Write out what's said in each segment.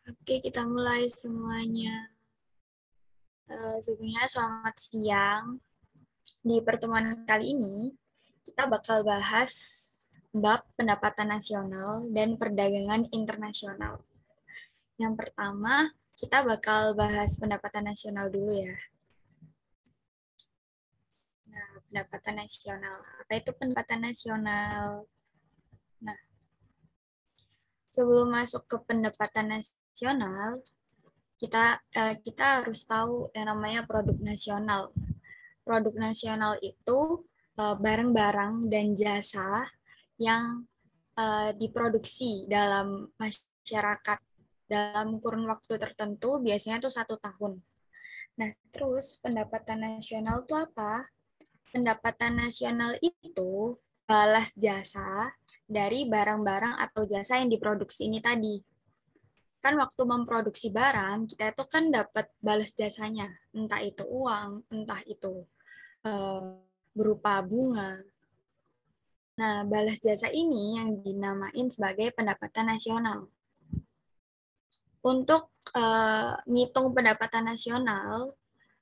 Oke, kita mulai semuanya. Sebelumnya selamat siang. Di pertemuan kali ini, kita bakal bahas bab pendapatan nasional dan perdagangan internasional. Yang pertama, kita bakal bahas pendapatan nasional dulu ya. Nah, pendapatan nasional. Apa itu pendapatan nasional? Nah, sebelum masuk ke pendapatan nasional, kita harus tahu yang namanya produk nasional. Produk nasional itu barang-barang dan jasa yang diproduksi dalam masyarakat dalam kurun waktu tertentu, biasanya itu 1 tahun. Nah, terus pendapatan nasional itu apa? Pendapatan nasional itu balas jasa dari barang-barang atau jasa yang diproduksi ini tadi. Kan waktu memproduksi barang, kita itu kan dapat balas jasanya, entah itu uang, entah itu berupa bunga. Nah, balas jasa ini yang dinamain sebagai pendapatan nasional. Untuk ngitung pendapatan nasional,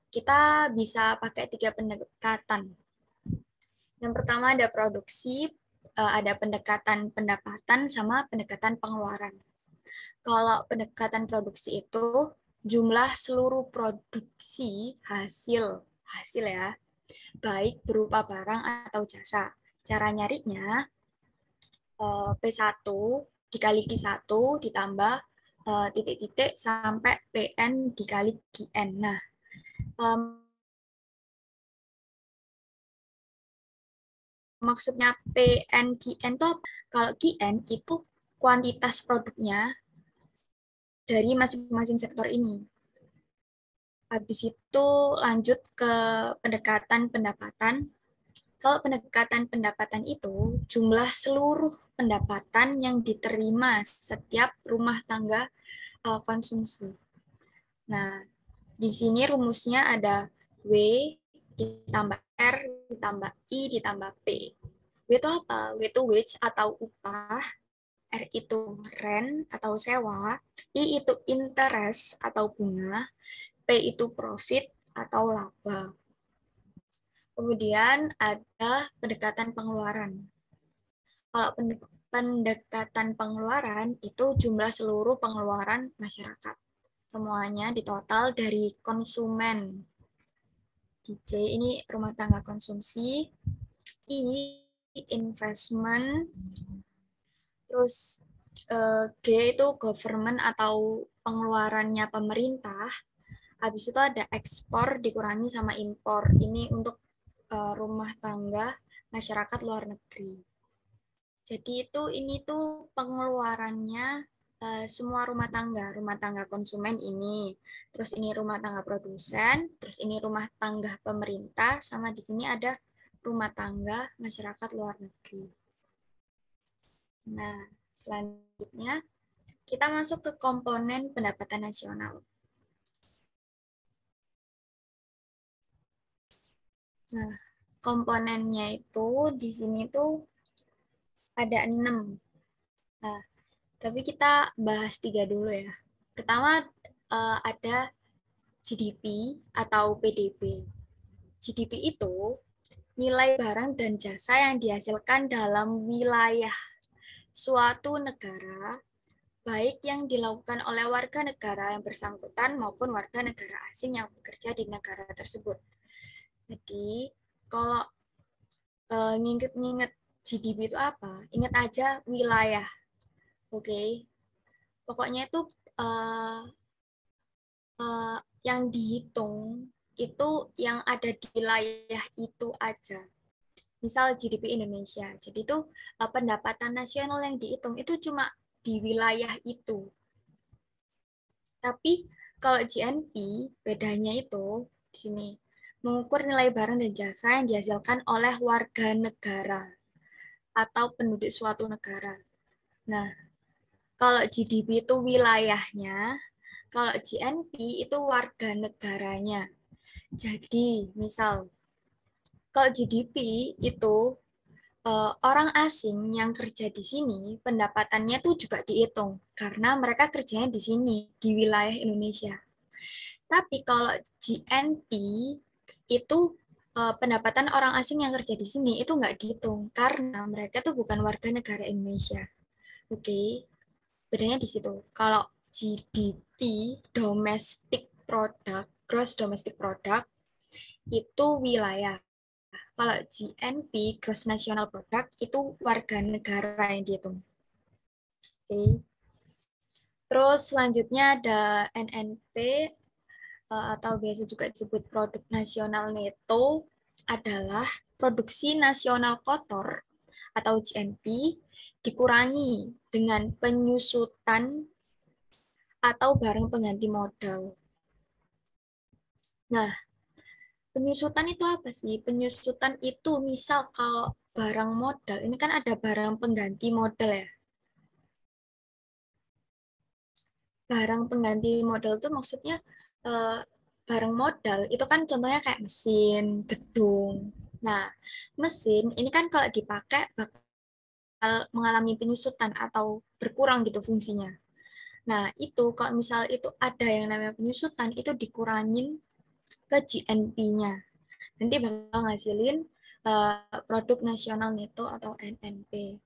kita bisa pakai 3 pendekatan. Yang pertama ada produksi, ada pendekatan pendapatan, sama pendekatan pengeluaran. Kalau pendekatan produksi itu jumlah seluruh produksi hasil ya, baik berupa barang atau jasa. Cara nyarinya P1 dikali Q1 ditambah titik-titik sampai PN dikali QN. Nah, maksudnya PN QN itu kalau QN itu kuantitas produknya dari masing-masing sektor ini. Habis itu lanjut ke pendekatan pendapatan. Kalau pendekatan pendapatan itu jumlah seluruh pendapatan yang diterima setiap rumah tangga konsumsi. Nah, di sini rumusnya ada W ditambah R ditambah I ditambah P. W itu apa? W itu wage atau upah, R itu rent atau sewa, I itu interest atau bunga, P itu profit atau laba. Kemudian ada pendekatan pengeluaran. Kalau pendekatan pengeluaran itu jumlah seluruh pengeluaran masyarakat. Semuanya ditotal dari konsumen. DJ ini rumah tangga konsumsi, I investment, terus G itu government atau pengeluarannya pemerintah. Habis itu ada ekspor dikurangi sama impor. Ini untuk rumah tangga masyarakat luar negeri. Jadi ini tuh pengeluarannya semua rumah tangga konsumen ini, terus ini rumah tangga produsen, terus ini rumah tangga pemerintah, sama di sini ada rumah tangga masyarakat luar negeri. Nah, selanjutnya kita masuk ke komponen pendapatan nasional. Nah, komponennya itu di sini tuh ada 6. Nah, tapi kita bahas 3 dulu ya. Pertama ada GDP atau PDB. GDP itu nilai barang dan jasa yang dihasilkan dalam wilayah suatu negara, baik yang dilakukan oleh warga negara yang bersangkutan maupun warga negara asing yang bekerja di negara tersebut. Jadi, kalau nginget-nginget GDP itu apa? Ingat aja wilayah. Oke. Pokoknya itu yang dihitung itu yang ada di wilayah itu aja. Misal GDP Indonesia. Jadi itu pendapatan nasional yang dihitung itu cuma di wilayah itu. Tapi kalau GNP bedanya itu di sini mengukur nilai barang dan jasa yang dihasilkan oleh warga negara atau penduduk suatu negara. Nah, kalau GDP itu wilayahnya, kalau GNP itu warga negaranya. Jadi, misal kalau GDP itu orang asing yang kerja di sini pendapatannya tuh juga dihitung karena mereka kerjanya di sini di wilayah Indonesia. Tapi kalau GNP itu pendapatan orang asing yang kerja di sini itu nggak dihitung karena mereka tuh bukan warga negara Indonesia. Oke, bedanya di situ. Kalau GDP, domestic product, gross domestic product, itu wilayah. Kalau GNP, gross national product, itu warga negara yang dihitung. Oke. Terus selanjutnya ada NNP, atau biasa juga disebut produk nasional neto, adalah produksi nasional kotor atau GNP dikurangi dengan penyusutan atau barang pengganti modal. Nah, penyusutan itu apa sih? Penyusutan itu misal kalau barang modal, ini kan ada barang pengganti modal ya. Barang pengganti modal itu maksudnya eh, barang modal itu kan contohnya kayak mesin, gedung. Nah, mesin ini kan kalau dipakai bakal mengalami penyusutan atau berkurang gitu fungsinya. Nah, itu kalau misal itu ada yang namanya penyusutan, itu dikurangin ke GNP-nya. Nanti bakal ngasilin produk nasional neto atau NNP.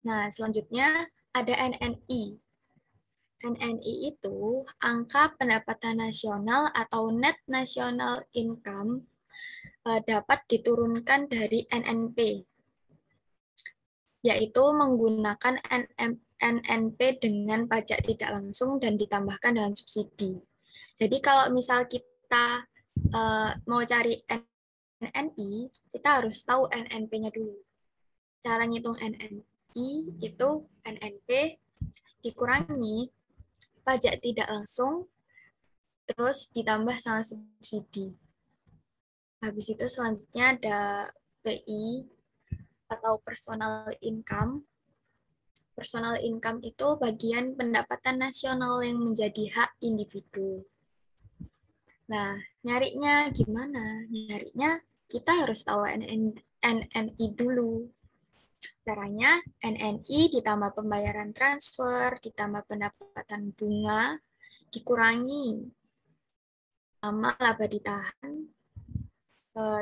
Nah, selanjutnya ada NNI. NNI itu angka pendapatan nasional atau net national income dapat diturunkan dari NNP, yaitu menggunakan NNP dengan pajak tidak langsung dan ditambahkan dengan subsidi. Jadi kalau misal kita mau cari NNI, kita harus tahu NNP-nya dulu. Cara ngitung NNI itu NNP dikurangi pajak tidak langsung, terus ditambah sama subsidi. Habis itu selanjutnya ada PI atau personal income. Personal income itu bagian pendapatan nasional yang menjadi hak individu. Nah, nyarinya gimana? Nyarinya kita harus tahu NNI dulu. Caranya NNI ditambah pembayaran transfer, ditambah pendapatan bunga, dikurangi sama laba ditahan,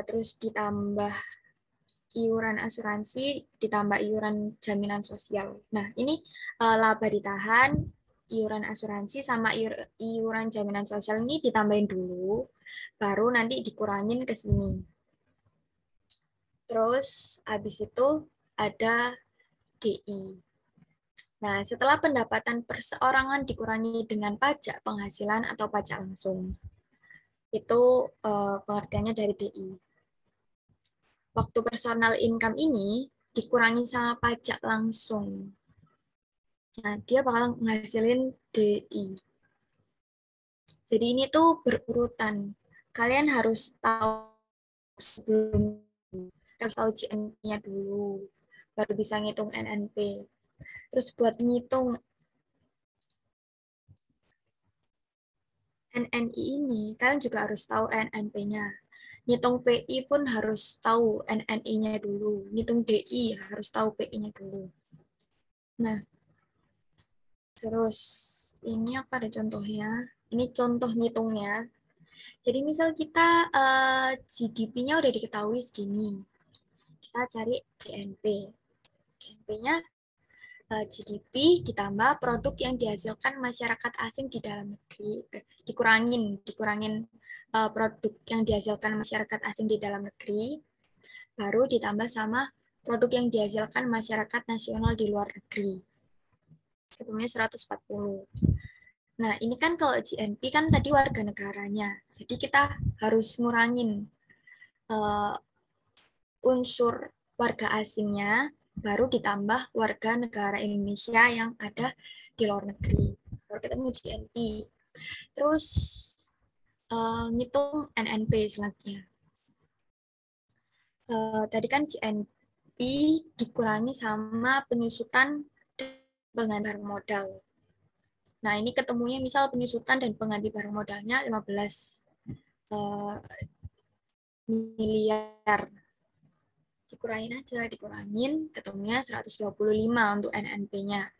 terus ditambah iuran asuransi, ditambah iuran jaminan sosial. Nah, ini laba ditahan, iuran asuransi, sama iuran jaminan sosial ini ditambahin dulu, baru nanti dikurangin ke sini. Terus habis itu ada DI. Nah, setelah pendapatan perseorangan dikurangi dengan pajak penghasilan atau pajak langsung. Itu pengertiannya dari DI. Waktu personal income ini dikurangi sama pajak langsung. Nah, dia bakal menghasilin DI. Jadi ini tuh berurutan. Kalian harus tahu sebelum, harus tahu GNP-nya dulu, baru bisa ngitung NNP. Terus buat ngitung NNI ini, kalian juga harus tahu NNP-nya. Ngitung PI pun harus tahu NNI-nya dulu. Ngitung DI harus tahu PI-nya dulu. Nah, terus ini apa ada contohnya? Ini contoh ngitungnya. Jadi misal kita GDP-nya udah diketahui segini. Kita cari GNP. GNP-nya GDP ditambah produk yang dihasilkan masyarakat asing di dalam negeri, dikurangin produk yang dihasilkan masyarakat asing di dalam negeri, baru ditambah sama produk yang dihasilkan masyarakat nasional di luar negeri. Ketemunya 140. Nah, ini kan kalau GNP kan tadi warga negaranya. Jadi kita harus ngurangin unsur warga asingnya, baru ditambah warga negara Indonesia yang ada di luar negeri. Baru ketemu GNP. Terus ngitung NNP selanjutnya. Tadi kan GNP dikurangi sama penyusutan pengganti barang modal. Nah, ini ketemunya misal penyusutan dan pengganti barang modalnya 15 miliar. Dikurangin aja, dikurangin, ketemunya 125 untuk NNP-nya.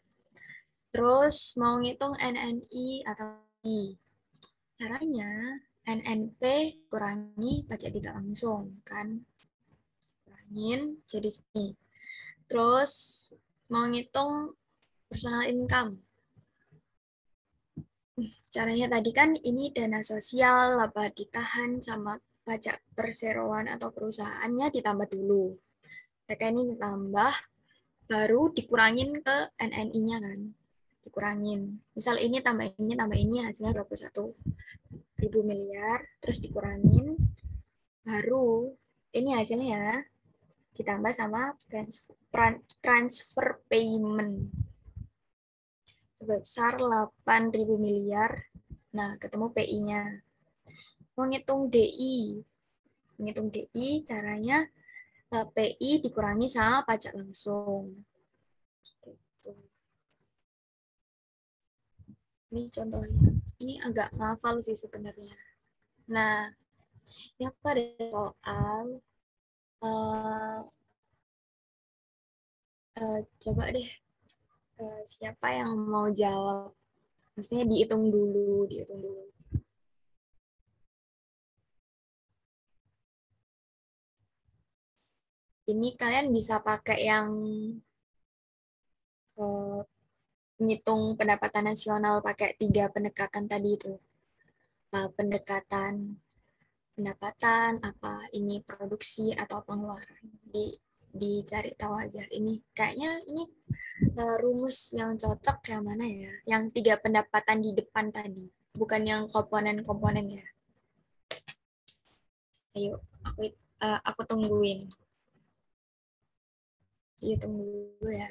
Terus mau ngitung NNI atau I. Caranya, NNP kurangi pajak tidak langsung, kan? Kurangin jadi segini. Terus mau ngitung personal income. Caranya tadi kan ini dana sosial, laba ditahan, sama pajak perseroan atau perusahaannya ditambah dulu. Mereka ini ditambah, baru dikurangin ke NNI-nya kan. Dikurangin. Misal ini tambah ini hasilnya 21.000 miliar, terus dikurangin, baru ini hasilnya ya, ditambah sama transfer payment sebesar 8.000 miliar. Nah, ketemu PI-nya. Menghitung DI. Menghitung DI caranya PI dikurangi sama pajak langsung. Gitu. Ini contohnya. Ini agak ngafal sih sebenarnya. Nah, ini aku ada soal. Uh, coba deh, siapa yang mau jawab? Maksudnya dihitung dulu, dihitung dulu. Ini kalian bisa pakai yang uh, ngitung pendapatan nasional pakai 3 pendekatan tadi itu. Pendekatan pendapatan, apa ini produksi atau pengeluaran. Dicari tahu aja. Ini kayaknya ini rumus yang cocok yang mana ya? Yang 3 pendapatan di depan tadi, bukan yang komponen-komponen ya. Ayo, aku tungguin. Ayo tunggu dulu ya.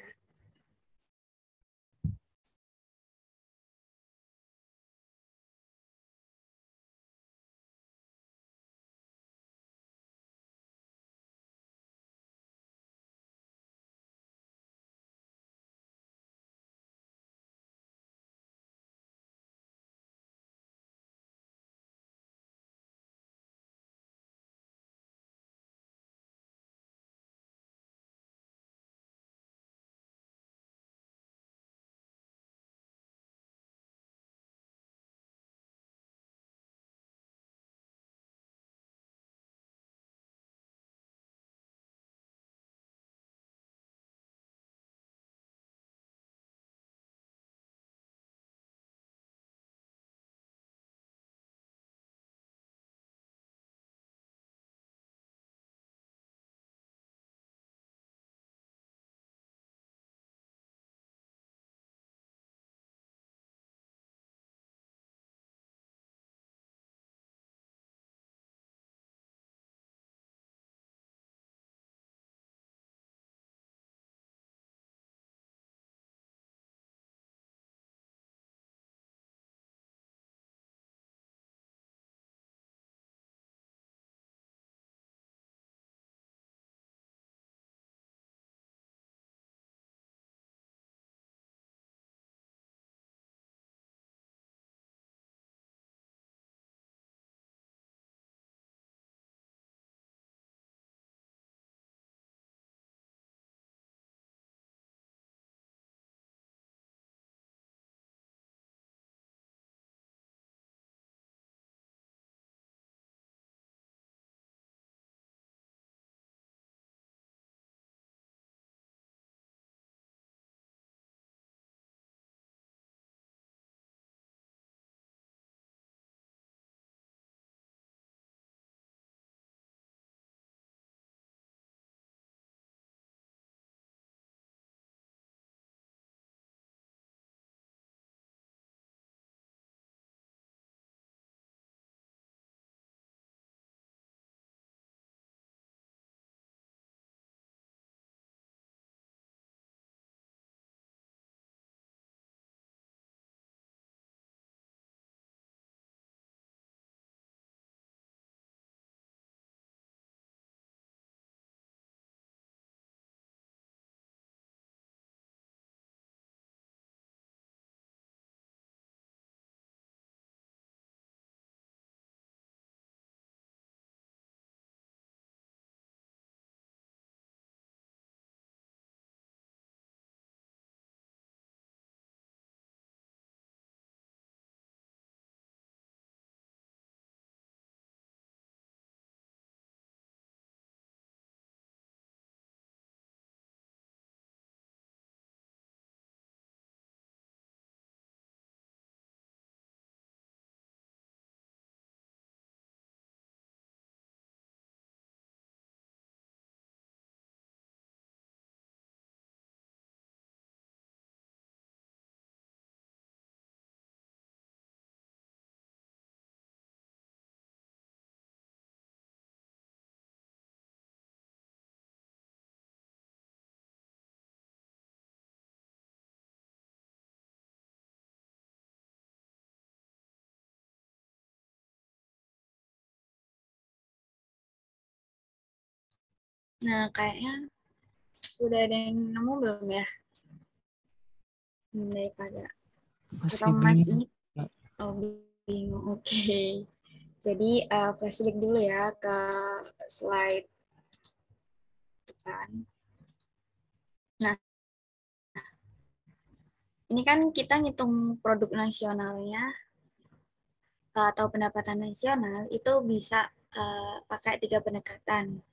Nah, kayaknya udah ada yang nemu belum ya? Daripada atau Masih Mas bingung. ini oh, bingung. Oke. Jadi flashback dulu ya ke slide depan. Nah, ini kan kita ngitung produk nasionalnya atau pendapatan nasional itu bisa pakai 3 pendekatan.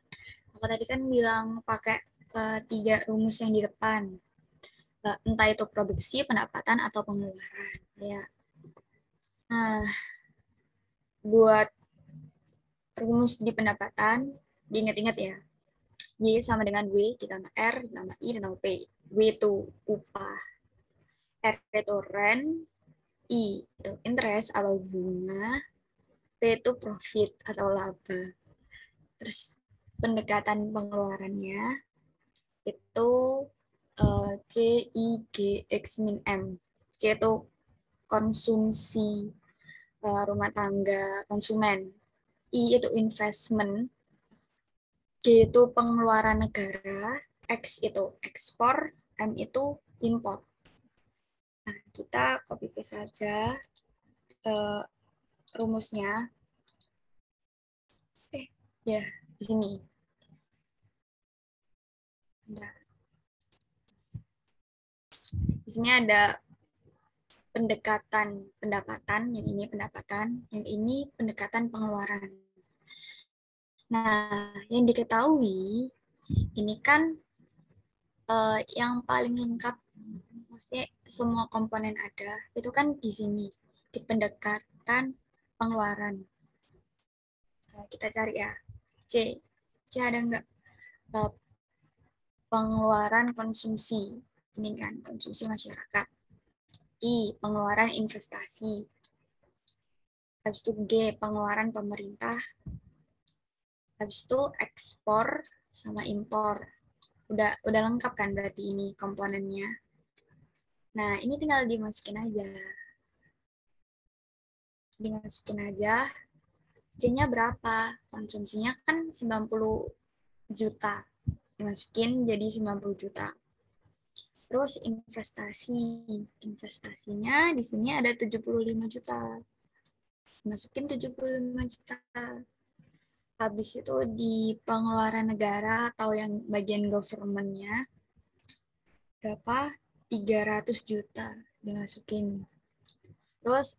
Aku tadi kan bilang pakai 3 rumus yang di depan. Entah itu produksi, pendapatan, atau pengeluaran. Ya. Nah, buat rumus di pendapatan, diingat-ingat ya. Y sama dengan W ditambah R ditambah I ditambah P. W itu upah, R itu rent, I itu interest atau bunga, P itu profit atau laba. Terus pendekatan pengeluarannya itu C, I, G, X, min M. C itu konsumsi rumah tangga konsumen. I itu investment, G itu pengeluaran negara, X itu ekspor, M itu impor. Nah, kita copy paste saja rumusnya. Ya, di sini. Nah, di sini ada pendekatan pendapatan, yang ini pendapatan, yang ini pendekatan pengeluaran. Nah, yang diketahui ini kan yang paling lengkap, maksudnya semua komponen ada, itu kan di sini, di pendekatan pengeluaran. Nah, kita cari ya, C. C ada nggak pengeluaran konsumsi? Ini kan konsumsi masyarakat. I, pengeluaran investasi. Habis itu G, pengeluaran pemerintah. Habis itu ekspor sama impor. Udah lengkap kan berarti ini komponennya. Nah, ini tinggal dimasukin aja. Dimasukin aja. C-nya berapa? Konsumsinya kan 90 juta. Dimasukin jadi 90 juta. Terus investasi. Investasinya di sini ada 75 juta. Masukin 75 juta. Habis itu di pengeluaran negara atau yang bagian government-nya berapa? 300 juta dimasukin. Terus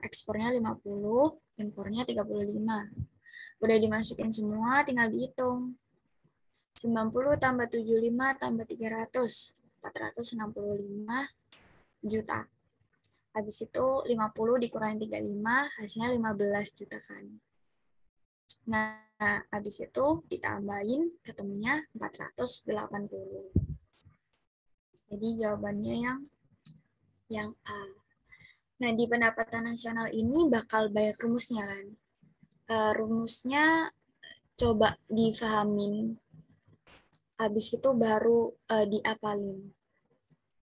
ekspornya 50, impornya 35. Udah dimasukin semua, tinggal dihitung. 90 tambah 75 tambah 300, 465 juta. Habis itu 50 dikurangi 35, hasilnya 15 juta kan. Nah, habis itu ditambahin ketemunya 480. Jadi jawabannya yang A. Nah, di pendapatan nasional ini bakal banyak rumusnya kan. Rumusnya coba difahamin, habis itu baru diapalin.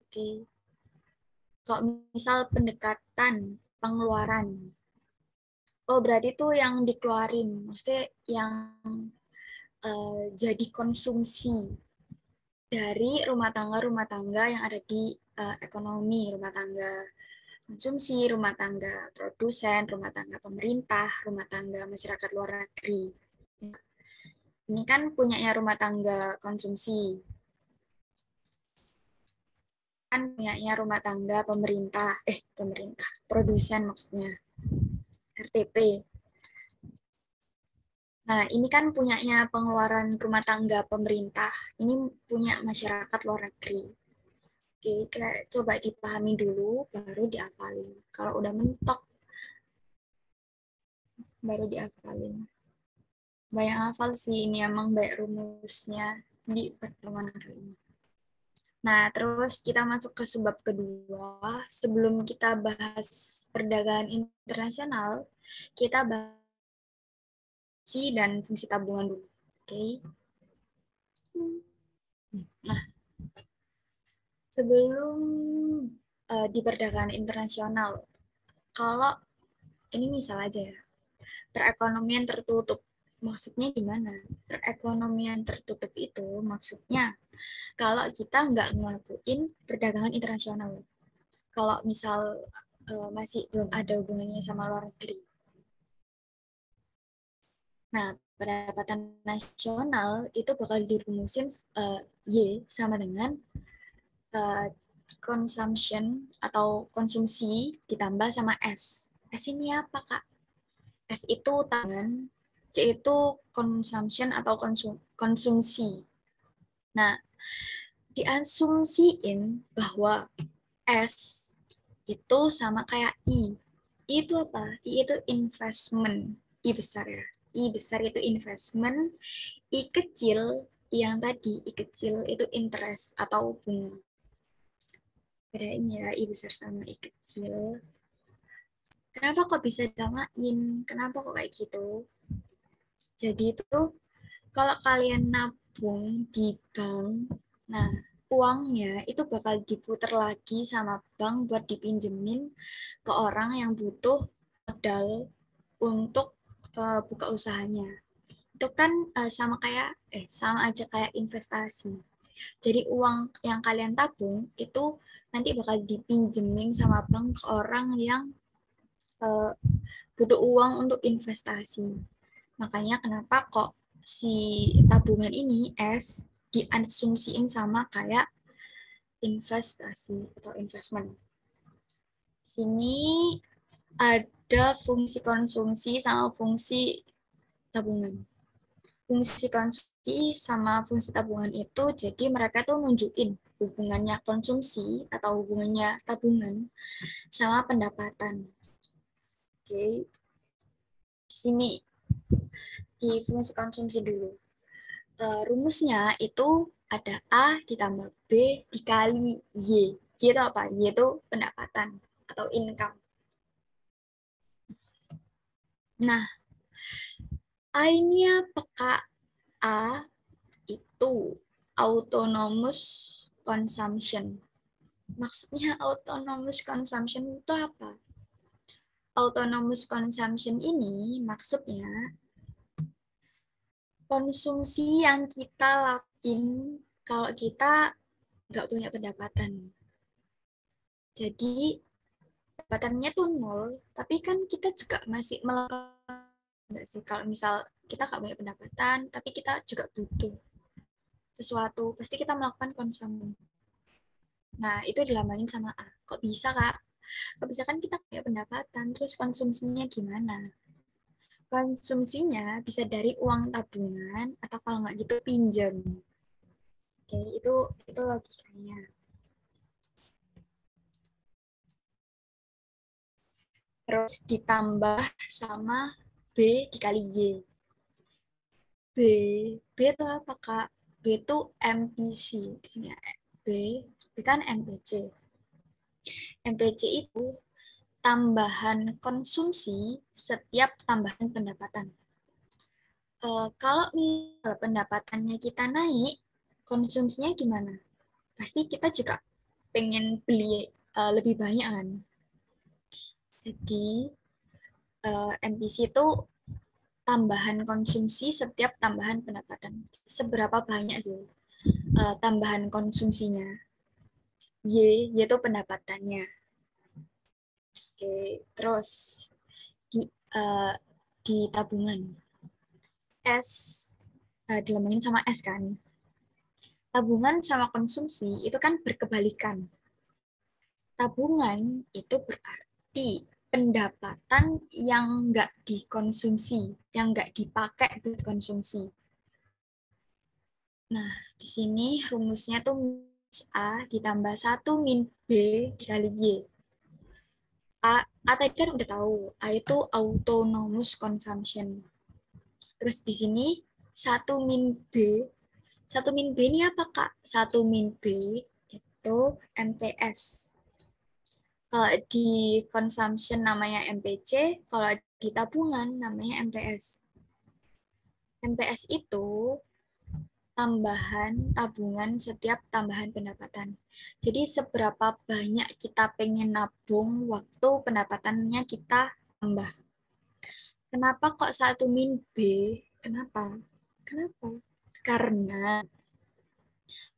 Oke. Kalau misal pendekatan pengeluaran, oh berarti itu yang dikeluarin, maksudnya yang jadi konsumsi dari rumah tangga yang ada di ekonomi rumah tangga konsumsi, rumah tangga produsen, rumah tangga pemerintah, rumah tangga masyarakat luar negeri. Ini kan punyanya rumah tangga konsumsi, kan punyanya rumah tangga pemerintah, produsen maksudnya, RTP. Nah, ini kan punyanya pengeluaran rumah tangga pemerintah, ini punya masyarakat luar negeri. Oke, coba dipahami dulu, baru dihafalin. Kalau udah mentok, baru dihafalin. Banyak hafal sih, ini emang banyak rumusnya di pertemuan kali ini. Nah, terus kita masuk ke sebab kedua. Sebelum kita bahas perdagangan internasional, kita bahas fungsi dan fungsi tabungan dulu. Oke. Nah, sebelum di perdagangan internasional, kalau ini misal aja ya, perekonomian tertutup. Maksudnya gimana? Perekonomian tertutup itu maksudnya kalau kita nggak ngelakuin perdagangan internasional. Kalau misal masih belum ada hubungannya sama luar negeri. Nah, pendapatan nasional itu bakal dirumusin Y sama dengan uh, consumption atau konsumsi ditambah sama S. S ini apa, Kak? S itu tangan, C itu consumption atau konsumsi. Nah, diasumsiin bahwa S itu sama kayak I. I itu apa? I itu investment. I besar ya. I besar itu investment. I kecil yang tadi, I kecil itu interest atau bunga. Bedain ya, I besar sama I kecil. Kenapa kok bisa disamain? Kenapa kok kayak gitu? Jadi itu kalau kalian nabung di bank, nah uangnya itu bakal diputar lagi sama bank buat dipinjemin ke orang yang butuh modal untuk buka usahanya. Itu kan sama aja kayak investasi. Jadi uang yang kalian tabung itu nanti bakal dipinjemin sama bank ke orang yang butuh uang untuk investasi. Makanya kenapa kok si tabungan ini diasumsiin sama kayak investasi atau investment. Sini ada fungsi konsumsi sama fungsi tabungan. Fungsi konsumsi sama fungsi tabungan itu jadi mereka tuh nunjukin hubungannya konsumsi atau hubungannya tabungan sama pendapatan. Oke. Di sini di fungsi konsumsi dulu. Rumusnya itu ada A ditambah B dikali Y. Y itu apa? Y itu pendapatan atau income. Nah, A ini apa, Kak? A itu autonomous consumption. Maksudnya autonomous consumption itu apa? Autonomous consumption ini maksudnya konsumsi yang kita lakuin kalau kita nggak punya pendapatan. Jadi pendapatannya tuh nol, tapi kan kita juga masih melakukan nggak sih? Kalau misal kita nggak punya pendapatan, tapi kita juga butuh sesuatu, pasti kita melakukan konsumsi. Nah, itu dilambangin sama A. Kok bisa, Kak? Kok bisa kan kita punya pendapatan, terus konsumsinya gimana? Konsumsinya bisa dari uang tabungan, atau kalau nggak gitu pinjam. Oke, itu logikanya. Terus ditambah sama B dikali Y. B, B itu apa, Kak? B itu MPC. Di sini B, B kan MPC. MPC itu tambahan konsumsi setiap tambahan pendapatan. Kalau misal pendapatannya kita naik, konsumsinya gimana? Pasti kita juga pengen beli lebih banyak kan. Jadi MPC itu tambahan konsumsi setiap tambahan pendapatan. Seberapa banyak sih tambahan konsumsinya? Y itu pendapatannya. Oke, terus di, uh, di tabungan. S dilambangin sama S kan. Tabungan sama konsumsi itu kan berkebalikan. Tabungan itu berarti pendapatan yang nggak dikonsumsi, yang nggak dipakai buat konsumsi. Nah, di sini rumusnya tuh A ditambah 1 min B dikali Y. A tadi kan udah tahu, A itu autonomous consumption. Terus di sini 1 min B. 1 min B ini apa, Kak? 1 min B itu MPS. Kalau di consumption namanya MPC, kalau di tabungan namanya MPS. MPS itu tambahan tabungan setiap tambahan pendapatan. Jadi seberapa banyak kita pengen nabung waktu pendapatannya kita tambah. Kenapa kok 1 min B? Kenapa? Kenapa? Karena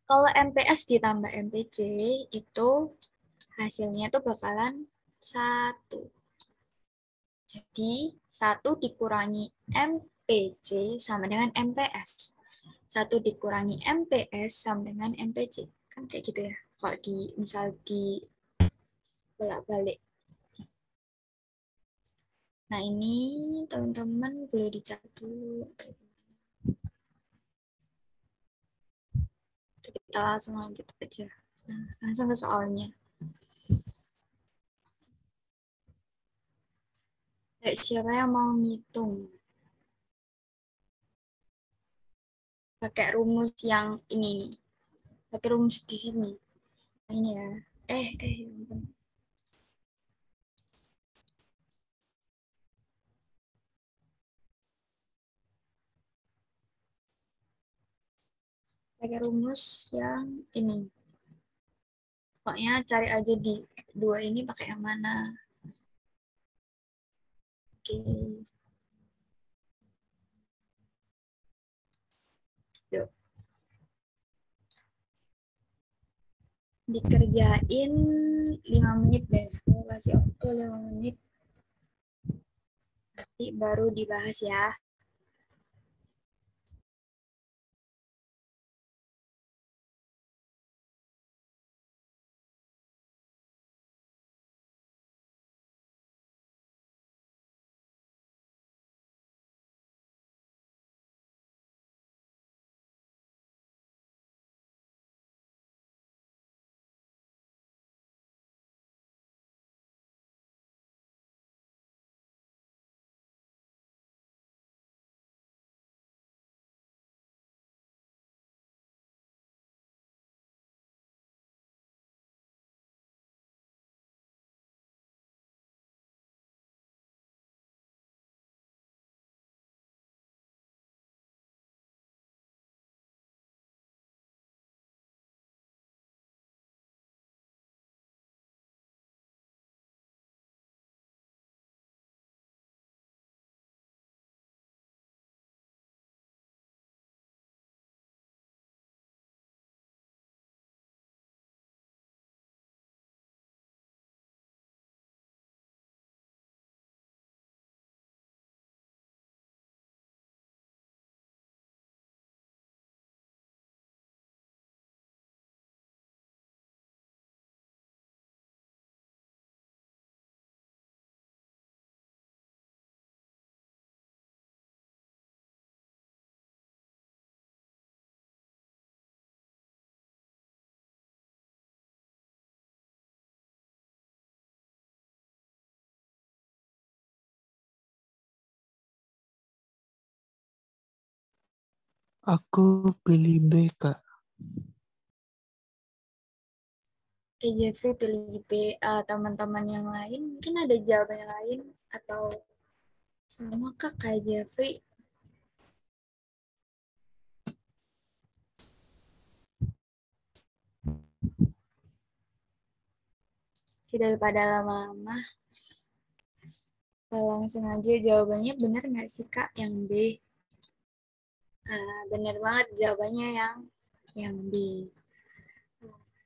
kalau MPS ditambah MPC itu hasilnya tuh bakalan 1. Jadi 1 dikurangi MPC sama dengan MPS. 1 dikurangi MPS sama dengan MPC. Kan kayak gitu ya. Kalau misal di bolak-balik. Nah ini teman-teman boleh dicatat dulu. Kita langsung lanjut aja. Nah, langsung ke soalnya. Siapa yang mau ngitung? Pakai rumus yang ini nih. Pakai rumus di sini. Nah, ini ya. Ya ampun. Pakai rumus yang ini. Pokoknya cari aja di dua ini pakai yang mana. Oke. Yuk. Dikerjain 5 menit deh. Aku kasih waktu 5 menit. Nanti baru dibahas ya. Aku pilih B, Kak. Oke, Jeffrey pilih B. Teman-teman yang lain mungkin ada jawaban yang lain atau sama kak kayak Jeffrey. Daripada lama-lama, langsung aja jawabannya benar nggak sih kak yang B? Benar banget jawabannya yang B.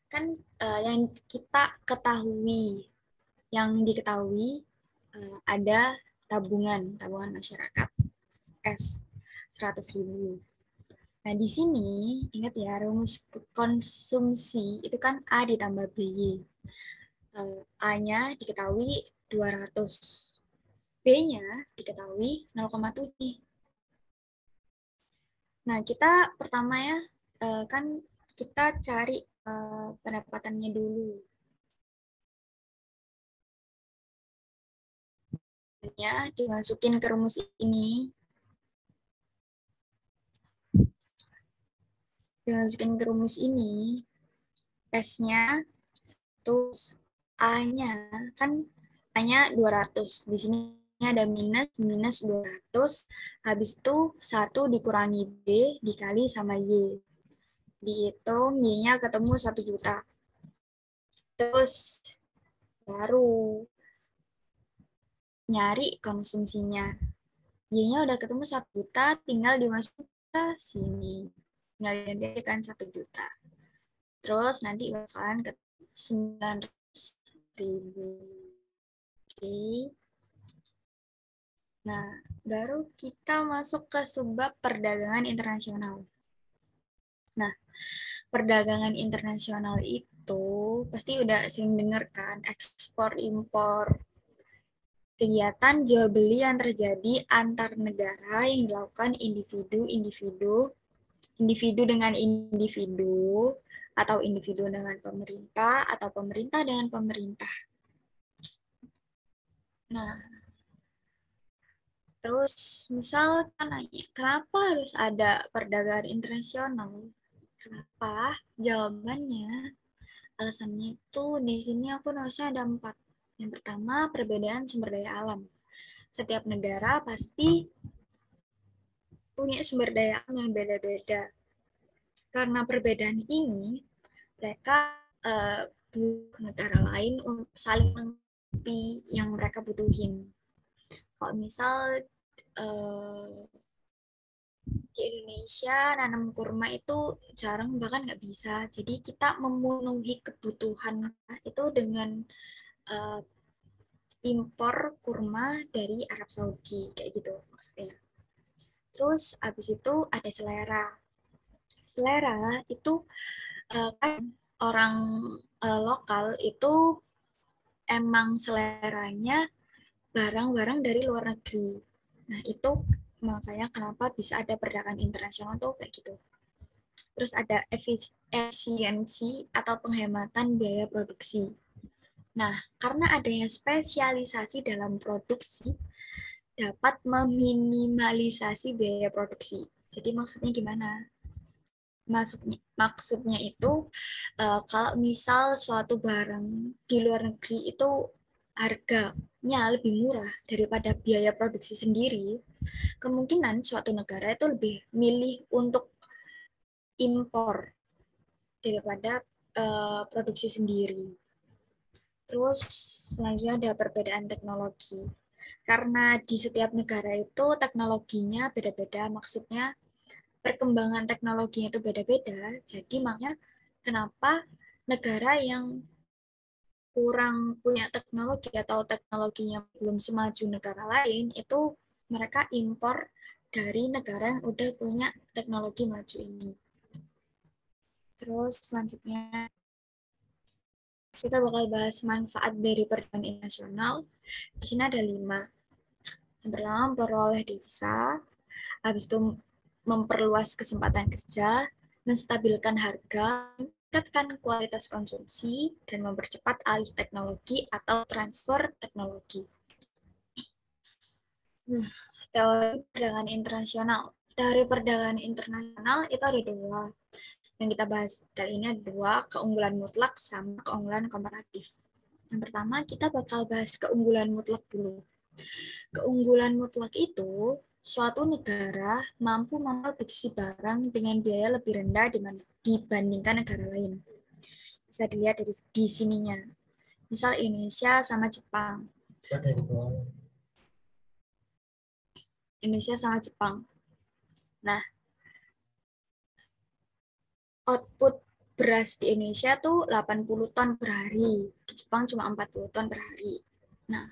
Kan yang kita ketahui, yang diketahui ada tabungan masyarakat S 100.000. Nah, di sini ingat ya rumus konsumsi itu kan A ditambah BY. A-nya diketahui 200. B-nya diketahui 0,7. Nah, kita pertama ya kan kita cari pendapatannya dulu. Ya, dimasukin ke rumus ini. Dimasukin ke rumus ini, S-nya, terus A-nya, kan A-nya 200. Di sini ada minus 200. Habis itu 1 dikurangi B dikali sama Y. Dihitung Y-nya ketemu 1 juta. Terus baru nyari konsumsinya. Y-nya udah ketemu 1 juta, tinggal dimasukin ke sini. Tinggal digantikan 1 juta. Terus nanti bakalan ke 900.000. Oke. Nah, baru kita masuk ke subbab perdagangan internasional. Nah, perdagangan internasional itu pasti udah sering dengar kan, ekspor impor. Kegiatan jual beli yang terjadi antar negara yang dilakukan individu dengan individu, atau individu dengan pemerintah, atau pemerintah dengan pemerintah. Nah, terus misal kan nanya, kenapa harus ada perdagangan internasional? Kenapa? Jawabannya, alasannya itu di sini aku nulisnya ada 4. Yang pertama, perbedaan sumber daya alam. Setiap negara pasti punya sumber daya alam yang beda-beda. Karena perbedaan ini, mereka butuh negara lain untuk saling melengkapi yang mereka butuhin. Kalau misal di Indonesia nanam kurma itu jarang, bahkan nggak bisa. Jadi kita memenuhi kebutuhan itu dengan impor kurma dari Arab Saudi, kayak gitu maksudnya. Terus abis itu ada selera. Selera itu kan orang lokal itu emang seleranya barang-barang dari luar negeri. Nah, itu makanya kenapa bisa ada perdagangan internasional tuh kayak gitu. Terus ada efisiensi atau penghematan biaya produksi. Nah, karena adanya spesialisasi dalam produksi, dapat meminimalisasi biaya produksi. Jadi maksudnya gimana? Maksudnya itu kalau misal suatu barang di luar negeri itu harganya lebih murah daripada biaya produksi sendiri, kemungkinan suatu negara itu lebih milih untuk impor daripada produksi sendiri. Terus selanjutnya ada perbedaan teknologi. Karena di setiap negara itu teknologinya beda-beda, maksudnya perkembangan teknologinya itu beda-beda, jadi makanya kenapa negara yang kurang punya teknologi atau teknologinya belum semaju negara lain, itu mereka impor dari negara yang udah punya teknologi maju ini. Terus selanjutnya kita bakal bahas manfaat dari perdagangan internasional. Di sini ada 5. Yang pertama, memperoleh devisa, habis itu memperluas kesempatan kerja, menstabilkan harga, meningkatkan kualitas konsumsi, dan mempercepat alih teknologi atau transfer teknologi. Nah, teori perdagangan internasional. Teori perdagangan internasional itu ada 2. Yang kita bahas kali ini ada 2, keunggulan mutlak sama keunggulan komparatif. Yang pertama, kita bakal bahas keunggulan mutlak dulu. Keunggulan mutlak itu suatu negara mampu memproduksi barang dengan biaya lebih rendah dibandingkan negara lain. Bisa dilihat di sininya. Misal Indonesia sama Jepang. Indonesia sama Jepang. Nah, output beras di Indonesia tuh 80 ton per hari. Di Jepang cuma 40 ton per hari. Nah,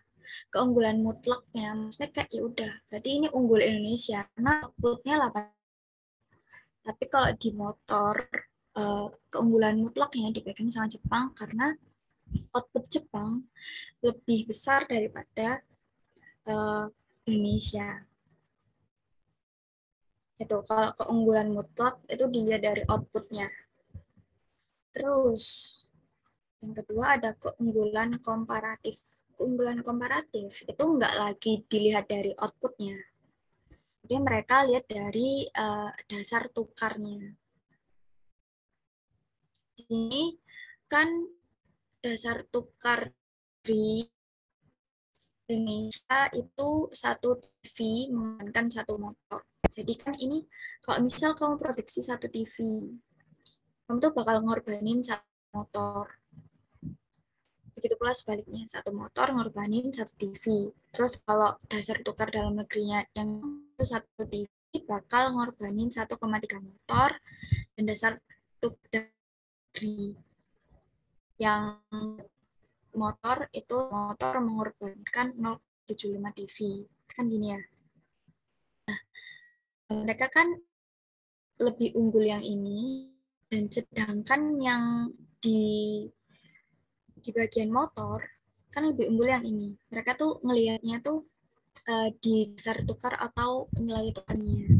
keunggulan mutlaknya, maksudnya kayak ya udah, berarti ini unggul Indonesia karena outputnya 8. Tapi kalau di motor, keunggulan mutlaknya dipegang sama Jepang karena output Jepang lebih besar daripada Indonesia. Itu kalau keunggulan mutlak itu dilihat dari outputnya. Terus yang kedua ada keunggulan komparatif. Keunggulan komparatif itu nggak lagi dilihat dari outputnya. Jadi mereka lihat dari dasar tukarnya. Ini kan dasar tukar di Indonesia itu 1 TV memainkan 1 motor. Jadi kan ini kalau misal kamu produksi 1 TV, kamu tuh bakal ngorbanin 1 motor. Begitu pula sebaliknya, satu motor ngorbanin satu TV. Terus kalau dasar tukar dalam negerinya yang satu TV bakal ngorbanin 1,3 motor, dan dasar tukar negeri yang motor mengorbankan 0,75 TV. Kan gini ya. Mereka kan lebih unggul yang ini, dan sedangkan yang di bagian motor kan lebih unggul yang ini. Mereka tuh ngelihatnya tuh di dasar tukar atau nilai tukarnya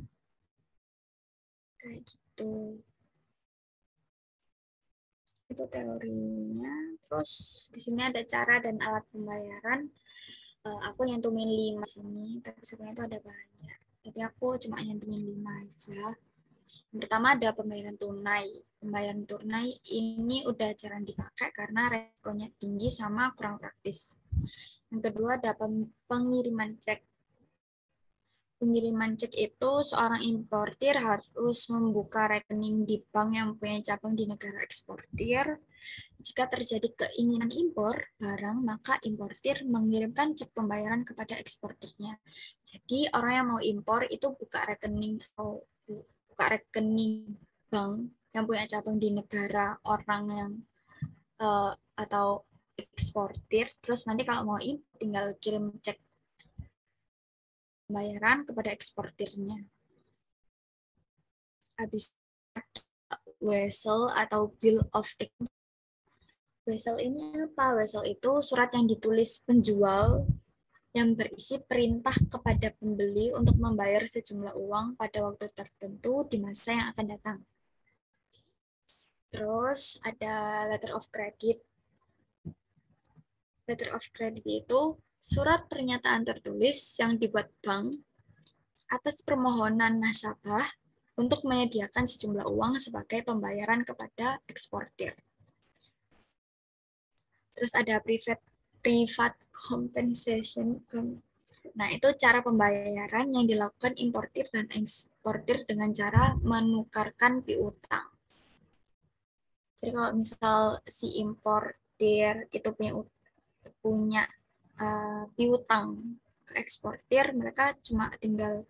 kayak gitu. Itu teorinya. Terus di sini ada cara dan alat pembayaran. Aku nyantumin 5 sini, tapi sebenarnya itu ada banyak. Tapi aku cuma nyantumin 5 aja. Yang pertama ada pembayaran tunai. Pembayaran tunai ini udah jarang dipakai karena resikonya tinggi sama kurang praktis. Yang kedua ada pengiriman cek. Pengiriman cek itu seorang importir harus membuka rekening di bank yang punya cabang di negara eksportir. Jika terjadi keinginan impor barang, maka importir mengirimkan cek pembayaran kepada eksportirnya. Jadi orang yang mau impor itu buka rekening bank yang punya cabang di negara orang yang atau eksportir. Terus nanti kalau mau impor tinggal kirim cek pembayaran kepada eksportirnya. Habis wesel atau bill of exchange. Wesel ini apa? Wesel itu surat yang ditulis penjual yang berisi perintah kepada pembeli untuk membayar sejumlah uang pada waktu tertentu di masa yang akan datang. Terus ada letter of credit. Letter of credit itu surat pernyataan tertulis yang dibuat bank atas permohonan nasabah untuk menyediakan sejumlah uang sebagai pembayaran kepada eksportir. Terus ada private compensation. Nah, itu cara pembayaran yang dilakukan importir dan eksportir dengan cara menukarkan piutang. Jadi kalau misal si importir itu punya piutang ke eksportir, mereka cuma tinggal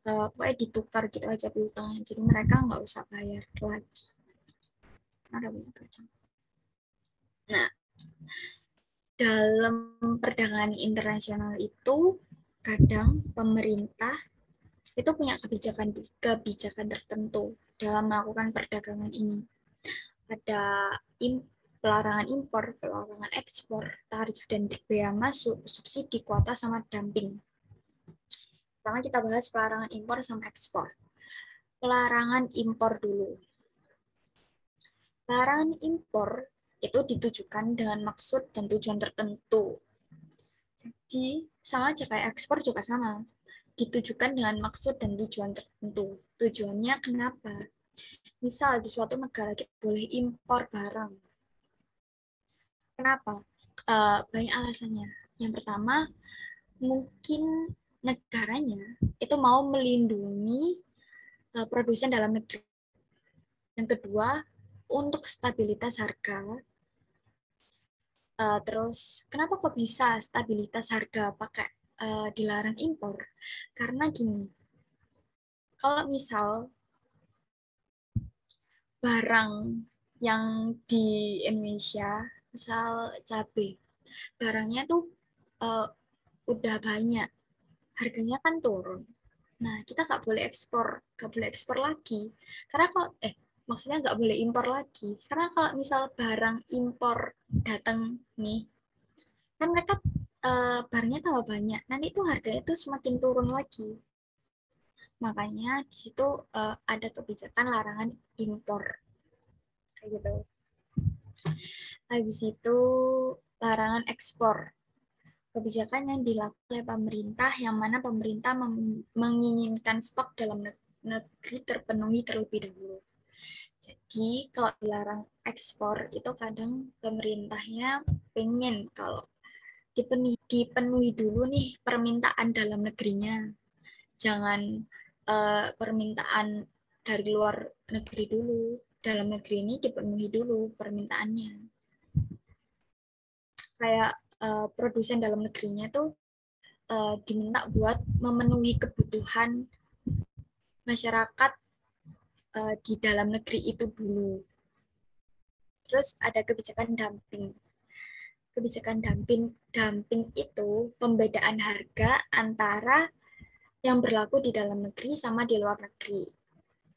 pokoknya ditukar gitu aja piutangnya. Jadi mereka nggak usah bayar lagi. Ada banyak macam. Nah, dalam perdagangan internasional itu kadang pemerintah itu punya kebijakan tertentu dalam melakukan perdagangan ini. Ada pelarangan impor, pelarangan ekspor, tarif dan bea masuk, subsidi, kuota, sama dumping. Pertama kita bahas pelarangan impor sama ekspor. Pelarangan impor dulu. Pelarangan impor itu ditujukan dengan maksud dan tujuan tertentu. Jadi sama aja kayak ekspor juga sama. Ditujukan dengan maksud dan tujuan tertentu. Tujuannya kenapa? Misal di suatu negara kita boleh impor barang. Kenapa? Banyak alasannya. Yang pertama, mungkin negaranya itu mau melindungi produsen dalam negeri. Yang kedua, untuk stabilitas harga. Terus, kenapa kok bisa stabilitas harga pakai dilarang impor? Karena gini, kalau misal barang yang di Indonesia, misal cabai, barangnya tuh udah banyak, harganya kan turun. Nah, kita nggak boleh ekspor lagi. Karena kalau maksudnya nggak boleh impor lagi. Karena kalau misal barang impor datang nih, kan mereka barangnya tambah banyak. Nanti itu harganya itu semakin turun lagi. Makanya di situ ada kebijakan larangan impor. Kayak gitu. Habis itu larangan ekspor. Kebijakan yang dilakukan oleh pemerintah yang mana pemerintah menginginkan stok dalam negeri terpenuhi terlebih dahulu. Jadi kalau dilarang ekspor itu kadang pemerintahnya pengen kalau dipenuhi dulu nih permintaan dalam negerinya. Jangan permintaan dari luar negeri dulu. Dalam negeri ini dipenuhi dulu permintaannya. kayak produsen dalam negerinya tuh diminta buat memenuhi kebutuhan masyarakat di dalam negeri itu dulu. Terus ada kebijakan dumping. Kebijakan dumping itu pembedaan harga antara yang berlaku di dalam negeri sama di luar negeri.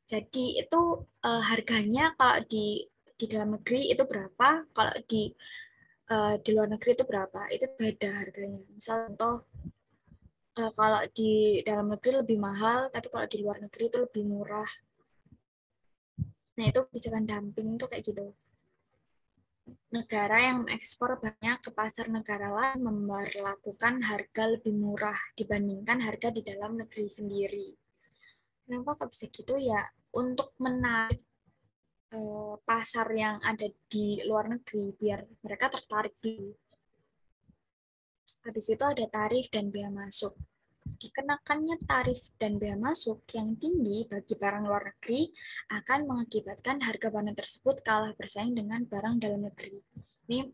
Jadi itu harganya kalau di dalam negeri itu berapa, kalau di luar negeri itu berapa, itu beda harganya. Misal contoh kalau di dalam negeri lebih mahal, tapi kalau di luar negeri itu lebih murah. Nah itu kebijakan dumping itu kayak gitu. Negara yang mengekspor banyak ke pasar negara lain memperlakukan harga lebih murah dibandingkan harga di dalam negeri sendiri. Kenapa kok bisa gitu ya? Untuk menarik pasar yang ada di luar negeri biar mereka tertarik dulu. Habis itu ada tarif dan bea masuk. Dikenakannya tarif dan bea masuk yang tinggi bagi barang luar negeri akan mengakibatkan harga barang tersebut kalah bersaing dengan barang dalam negeri. Ini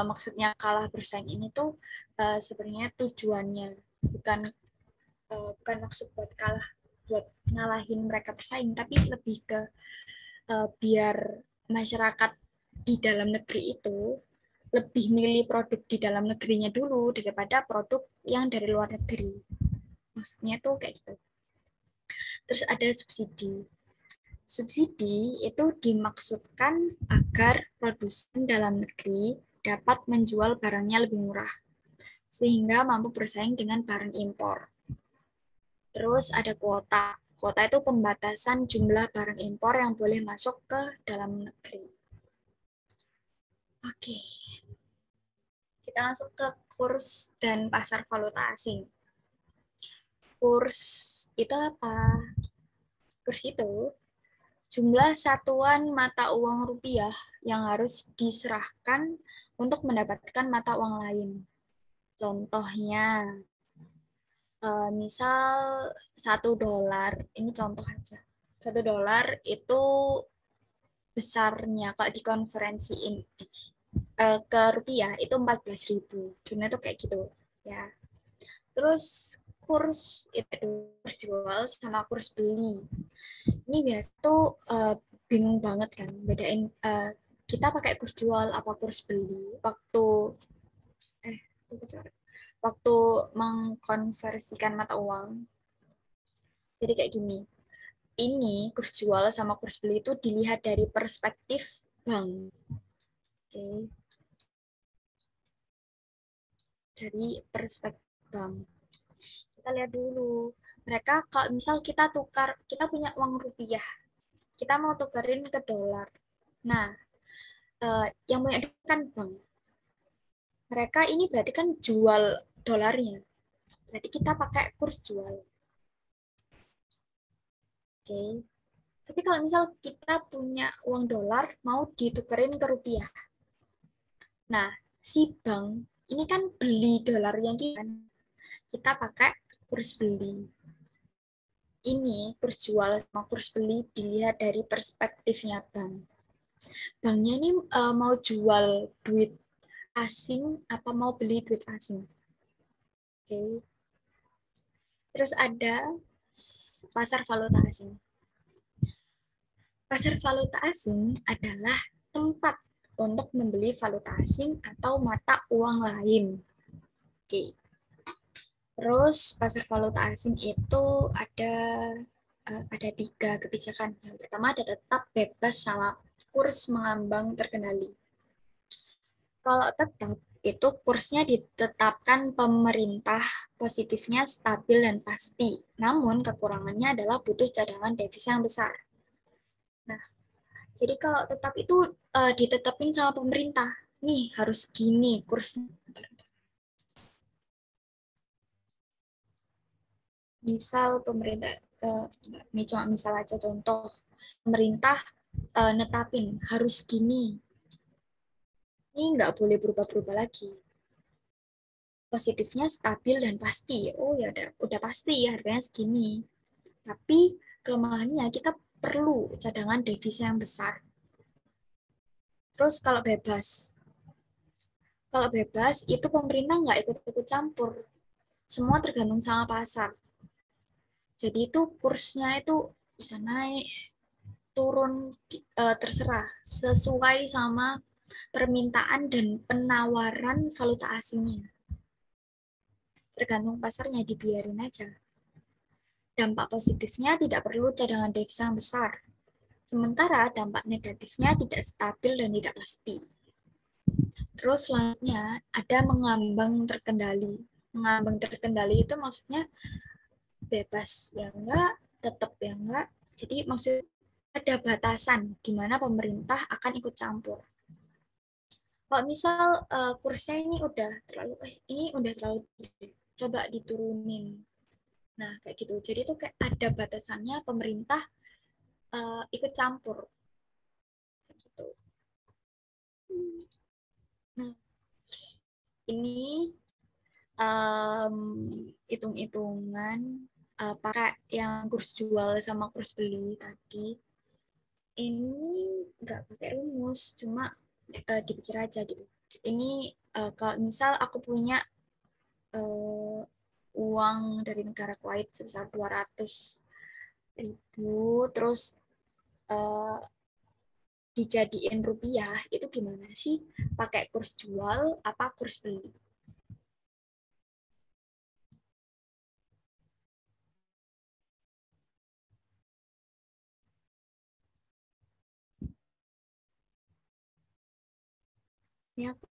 maksudnya kalah bersaing ini tuh sebenarnya tujuannya bukan maksud buat kalah buat ngalahin mereka bersaing, tapi lebih ke biar masyarakat di dalam negeri itu lebih milih produk di dalam negerinya dulu daripada produk yang dari luar negeri. Maksudnya tuh kayak gitu. Terus ada subsidi. Subsidi itu dimaksudkan agar produsen dalam negeri dapat menjual barangnya lebih murah, sehingga mampu bersaing dengan barang impor. Terus ada kuota. Kuota itu pembatasan jumlah barang impor yang boleh masuk ke dalam negeri. Oke, kita masuk ke kurs dan pasar valuta asing. Kurs itu apa? Kurs itu jumlah satuan mata uang rupiah yang harus diserahkan untuk mendapatkan mata uang lain. Contohnya, misal $1, ini contoh aja. $1 itu besarnya kalau dikonferensiin ke rupiah itu 14.000. Contohnya tuh kayak gitu ya. Terus kurs itu kurs jual sama kurs beli. Ini biasa tuh bingung banget kan bedain kita pakai kurs jual apa kurs beli eh waktu mengkonversikan mata uang. Jadi kayak gini. Ini kurs jual sama kurs beli itu dilihat dari perspektif bank. Oke. Dari perspektif bank. Kita lihat dulu. Mereka kalau misal kita punya uang rupiah, kita mau tukarin ke dolar. Nah, yang punya kan bank. Mereka ini berarti kan jual dolarnya. Berarti kita pakai kurs jual. Oke. Tapi kalau misal kita punya uang dolar mau ditukerin ke rupiah. Nah, si bank ini kan beli dolarnya kita pakai kurs beli. Ini kurs jual sama kurs beli dilihat dari perspektifnya bank. Banknya ini mau jual duit asing apa mau beli duit asing. Oke. Terus ada pasar valuta asing. Pasar valuta asing adalah tempat untuk membeli valuta asing atau mata uang lain. Oke. Terus pasar valuta asing itu ada 3 kebijakan. Yang pertama ada tetap, bebas, sama kurs mengambang terkendali. Kalau tetap itu kursnya ditetapkan pemerintah, positifnya stabil dan pasti. Namun kekurangannya adalah butuh cadangan devisa yang besar. Nah, jadi kalau tetap itu ditetapin sama pemerintah. Nih, harus gini kursnya. Misal pemerintah, ini cuma misal aja contoh, pemerintah netapin harus gini. Ini nggak boleh berubah-berubah lagi. Positifnya stabil dan pasti. Oh ya udah pasti ya harganya segini. Tapi kelemahannya kita perlu cadangan devisa yang besar. Terus kalau bebas. Kalau bebas, itu pemerintah nggak ikut-ikut campur. Semua tergantung sama pasar. Jadi itu kursnya itu bisa naik, turun, terserah. Sesuai sama permintaan dan penawaran valuta asingnya. Tergantung pasarnya, dibiarin aja. Dampak positifnya tidak perlu cadangan devisa yang besar. Sementara dampak negatifnya tidak stabil dan tidak pasti. Terus selanjutnya ada mengambang terkendali. Mengambang terkendali itu maksudnya bebas ya enggak, tetap ya enggak. Jadi maksudnya ada batasan di mana pemerintah akan ikut campur. Kalau misal kursnya ini udah terlalu tinggi, coba diturunin. Nah, kayak gitu. Jadi itu kayak ada batasannya pemerintah ikut campur gitu. Nah, ini hitung-hitungan pakai yang kurs jual sama kurs beli tadi. Ini nggak pakai rumus, cuma dipikir aja gitu. Ini kalau misal aku punya uh, uang dari negara Kuwait sebesar 200.000, terus uh, dijadiin rupiah, itu gimana sih? Pakai kurs jual apa kurs beli? Ini aku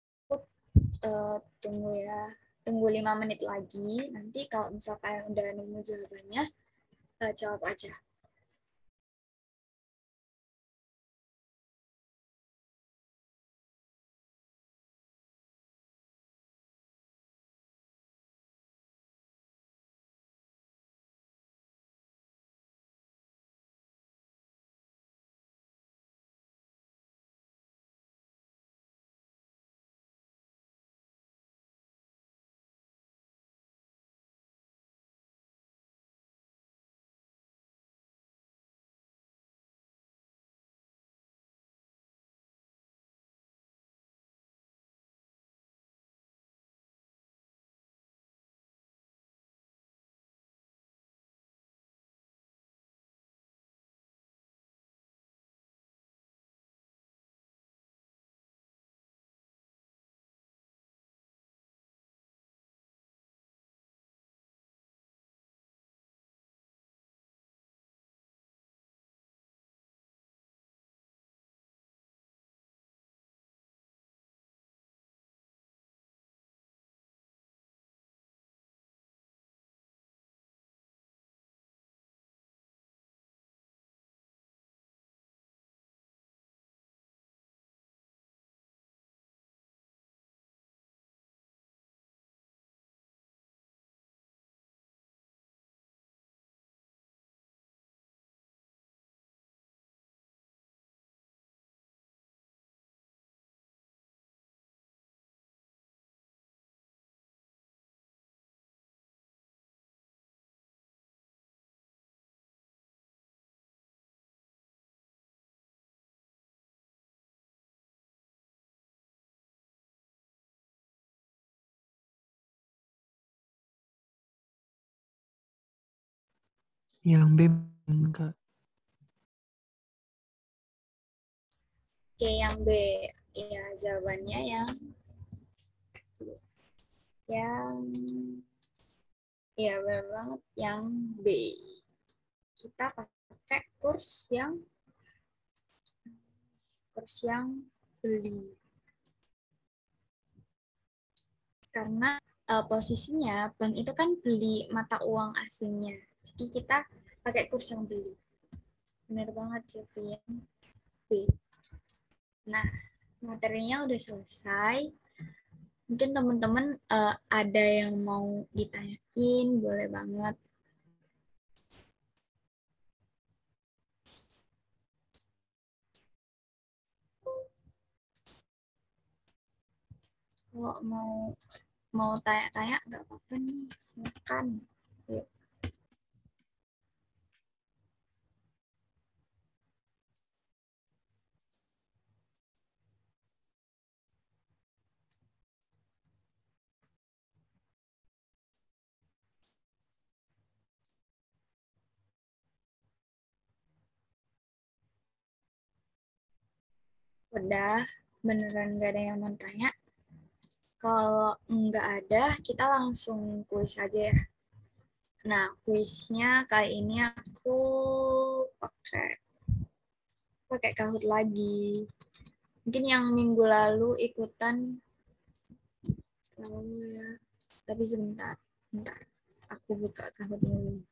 tunggu ya, tunggu 5 menit lagi. Nanti kalau misalkan udah nemu jawabannya, jawab aja. Yang B enggak. Oke, yang B. Ya, jawabannya yang ya benar banget yang B. Kita pakai kurs yang beli. Karena posisinya bank itu kan beli mata uang asingnya. Jadi kita pakai kurs yang beli. Benar banget, Jeffrey. B. Nah, materinya udah selesai. Mungkin teman-teman ada yang mau ditanyain, boleh banget. Kalau mau tanya-tanya nggak apa-apa nih, silakan. Yuk. Udah, beneran nggak ada yang mau tanya? Kalau nggak ada, kita langsung kuis aja ya. Nah, kuisnya kali ini aku pakai pakai Kahoot lagi. Mungkin yang minggu lalu ikutan tahu ya. Tapi sebentar, bentar. Aku buka Kahoot dulu.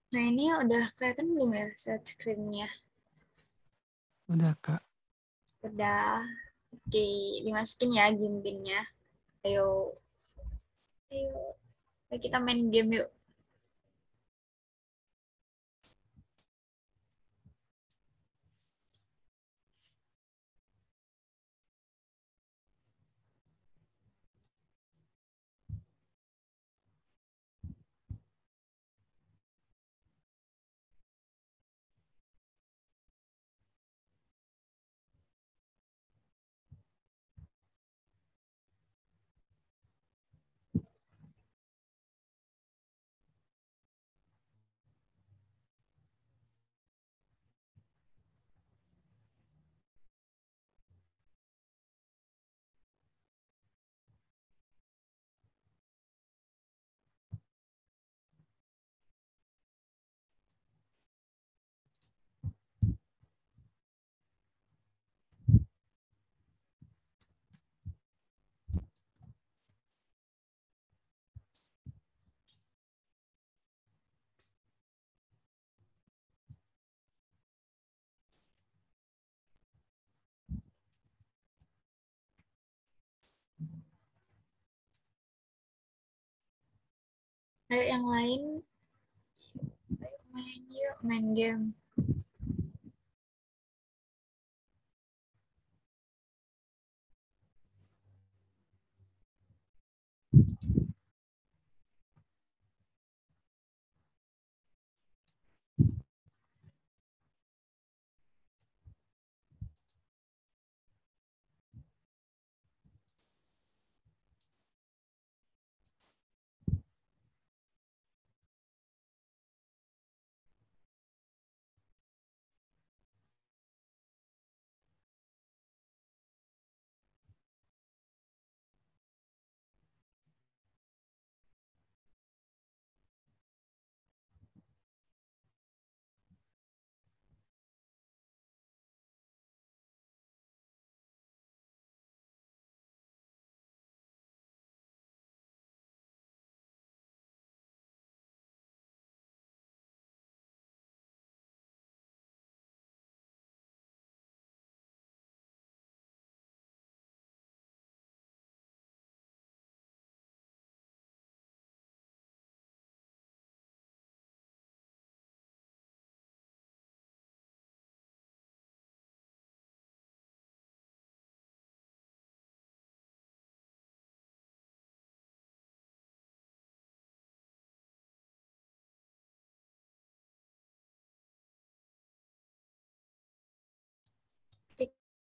Nah, ini udah kelihatan belum ya set screen-nya? Udah, Kak. Udah. Oke, dimasukin ya game-gamenya. Ayo, ayo. Ayo kita main game yuk. Ayo yang lain, ayo main yuk, main game.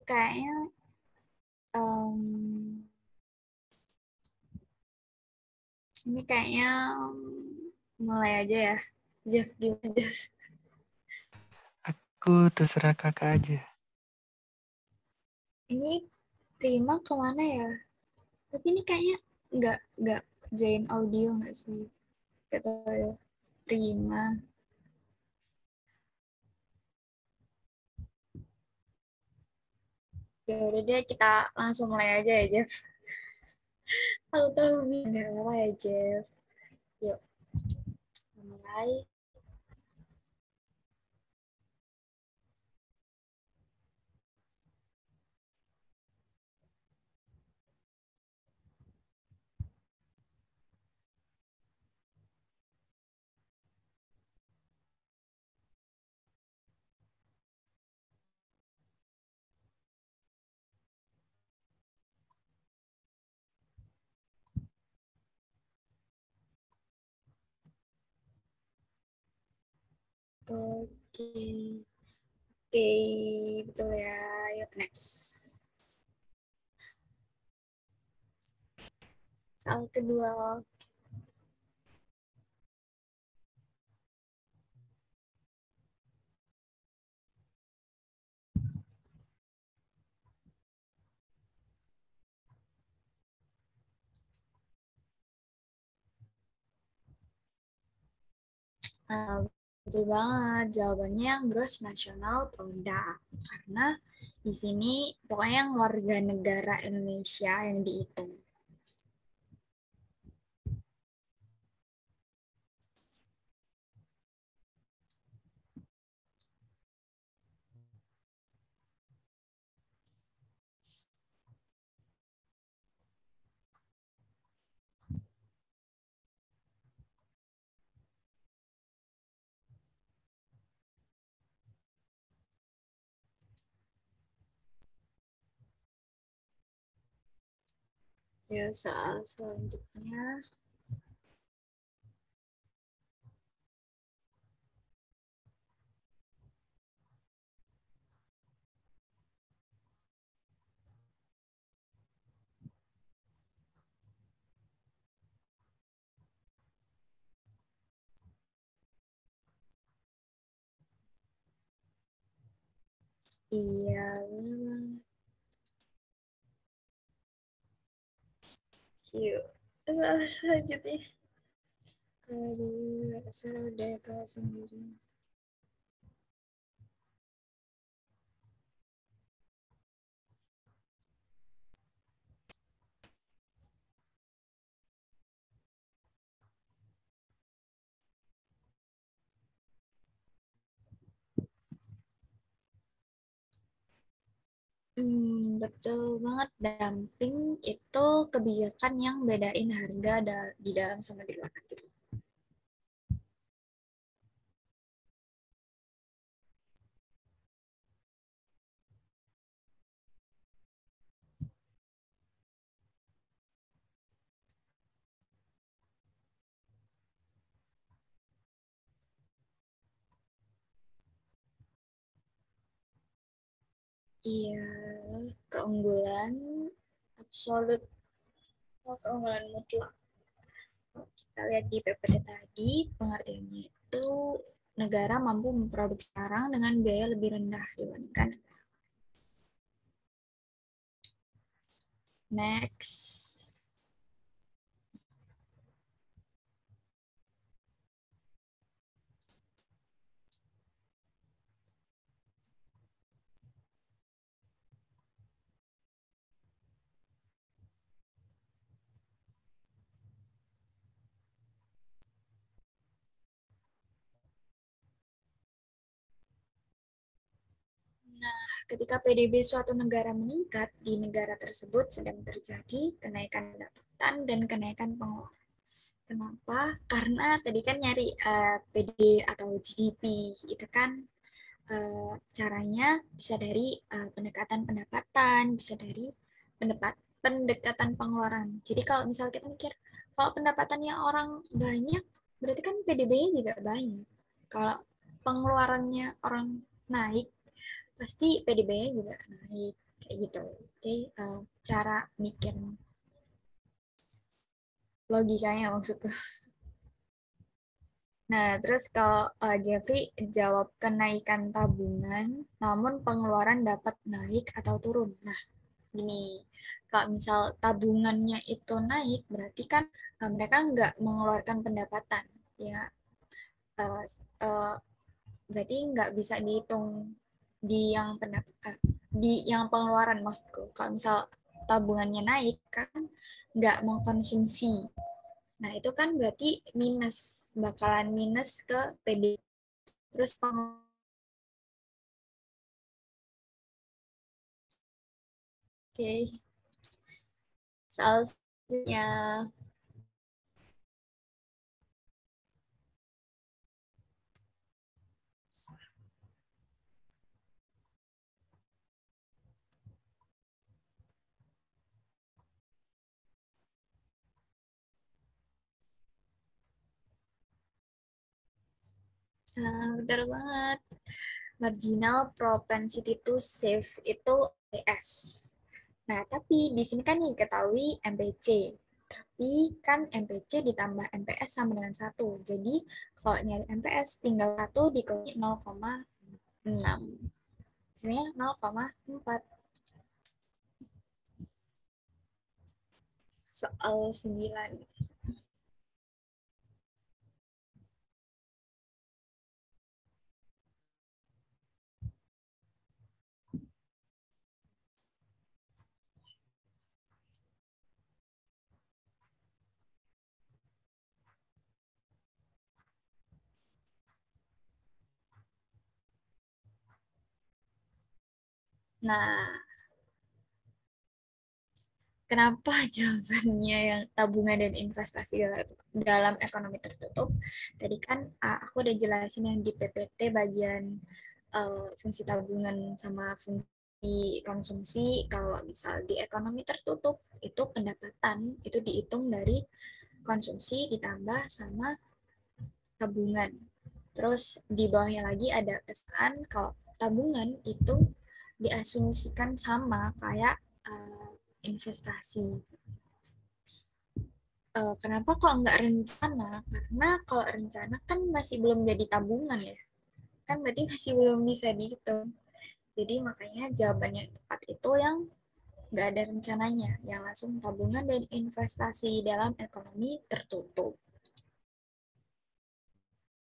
Kayaknya em, ini kayaknya mulai aja ya. Jeff, gimana Jeff? Aku terserah Kakak aja. Ini Prima kemana ya? Tapi ini kayaknya nggak join audio nggak sih? Gak tahu ya. Prima. Ya udah deh, kita langsung mulai aja ya, Jeff. Tahu-tahu nggak apa ya, Jeff. Yuk, mulai. Oke, oke, betul ya. Yuk, next. Soal kedua. Nah, betul banget. Jawabannya yang gross national product. Karena di sini pokoknya yang warga negara Indonesia yang dihitung. Ya, soal selanjutnya. Iya, benar. Yuk, soal selanjutnya. Aduh, seru deh kalau sendiri. Betul banget. Dumping itu kebijakan yang bedain harga di dalam sama di luar negeri. Iya, keunggulan absolut atau keunggulan mutlak. Kita lihat di PPT tadi, pengertiannya itu negara mampu memproduksi barang dengan biaya lebih rendah dibandingkan negara. Next. Nah, ketika PDB suatu negara meningkat, di negara tersebut sedang terjadi kenaikan pendapatan dan kenaikan pengeluaran. Kenapa? Karena tadi kan nyari PD atau GDP itu kan caranya bisa dari pendekatan pendapatan, bisa dari pendekatan pengeluaran. Jadi kalau misal kita mikir, kalau pendapatannya orang banyak, berarti kan PDB-nya juga banyak. Kalau pengeluarannya orang naik, pasti PDB-nya juga naik. Kayak gitu. Oke, cara mikir logikanya maksudku. Nah, terus kalau Jeffrey jawab kenaikan tabungan, namun pengeluaran dapat naik atau turun. Nah, gini, kalau misal tabungannya itu naik, berarti kan mereka nggak mengeluarkan pendapatan. Ya, eh, eh, berarti nggak bisa dihitung di yang pendapatan. di yang pengeluaran maksudku. Kalau misal tabungannya naik kan nggak mengkonsumsi. Nah, itu kan berarti minus, bakalan minus ke PD. Terus oke, soalnya betul banget. Marginal propensity to save itu MPS. Nah, tapi di sini kan nih ketahui MPC. Tapi kan MPC ditambah MPS sama dengan 1. Jadi, kalau nyari MPS tinggal 1 dikurangi 0,6. Sini 0,4. Soal 9. Nah, kenapa jawabannya yang tabungan dan investasi dalam ekonomi tertutup? Tadi kan aku udah jelasin yang di PPT bagian fungsi tabungan sama fungsi konsumsi. Kalau misal di ekonomi tertutup itu pendapatan itu dihitung dari konsumsi ditambah sama tabungan. Terus di bawahnya lagi ada kesan kalau tabungan itu diasumsikan sama kayak investasi. Kenapa kok nggak rencana? Karena kalau rencana kan masih belum jadi tabungan ya. Kan berarti masih belum bisa dihitung. Jadi makanya jawabannya yang tepat itu yang nggak ada rencananya, yang langsung tabungan dan investasi dalam ekonomi tertutup.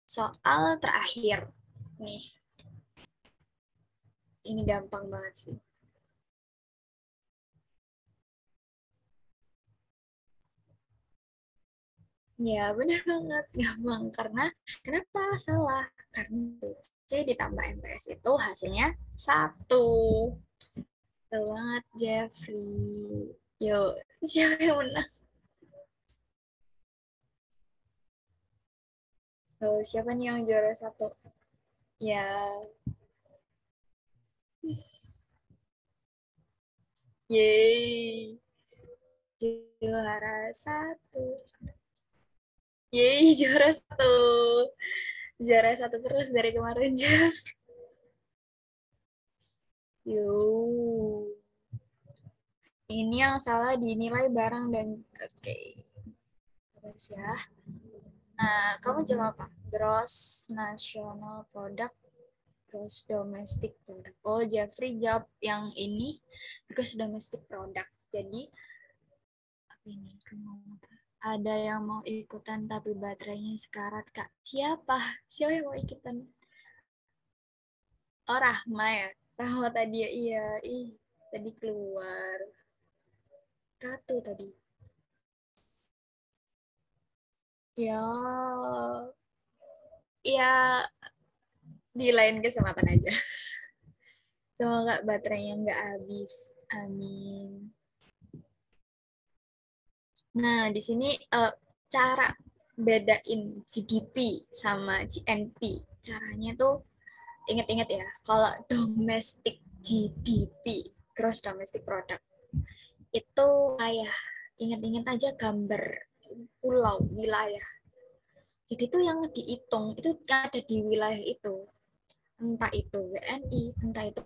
Soal terakhir, nih, ini gampang banget sih. Ya, benar banget. Gampang. Karena, kenapa salah? Karena C ditambah MPS itu hasilnya 1. Betul banget, Jeffrey. Yuk, siapa yang menang? Siapa nih yang juara 1? Ya, yeay. Juara 1. Yeay, juara 1. Juara 1 terus dari kemarin, Jeff. Yuk. Ini yang salah dinilai barang dan... Oke. Terus ya. Nah, kamu jawab apa? Gross National Product, Gross Domestic Product. Oh, Jeffrey jawab yang ini, Gross Domestic Product. Jadi, apa ini? Ada yang mau ikutan tapi baterainya sekarat, Kak. Siapa? Siapa yang mau ikutan? Oh, Rahma ya? Rahma tadi ya, iya. Ih, tadi keluar. Ratu tadi. Ya, ya di lain kesempatan aja. Semoga baterainya nggak habis. Amin. Nah, di sini cara bedain GDP sama GNP. Caranya tuh inget-inget ya, kalau domestic GDP, gross domestic product, itu kayak inget-inget aja gambar pulau, wilayah. Jadi itu yang dihitung, itu yang ada di wilayah itu. Entah itu WNI, entah itu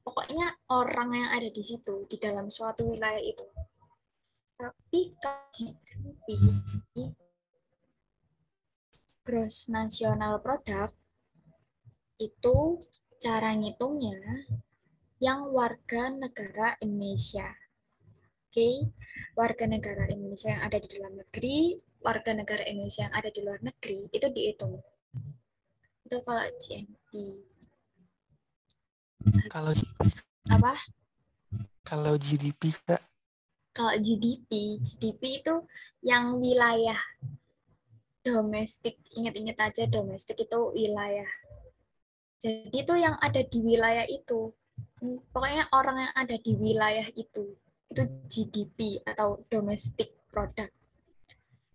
pokoknya orang yang ada di situ, di dalam suatu wilayah itu. Tapi GNP, Gross National Product, itu cara ngitungnya yang warga negara Indonesia. Oke, warga negara Indonesia yang ada di dalam negeri, warga negara Indonesia yang ada di luar negeri, itu dihitung. Itu kalau GNP. Kalau Apa? Kalau GDP, Kak. Kalau GDP itu yang wilayah domestik. Ingat-ingat aja domestik itu wilayah. Jadi itu yang ada di wilayah itu. Pokoknya orang yang ada di wilayah itu GDP atau domestic product.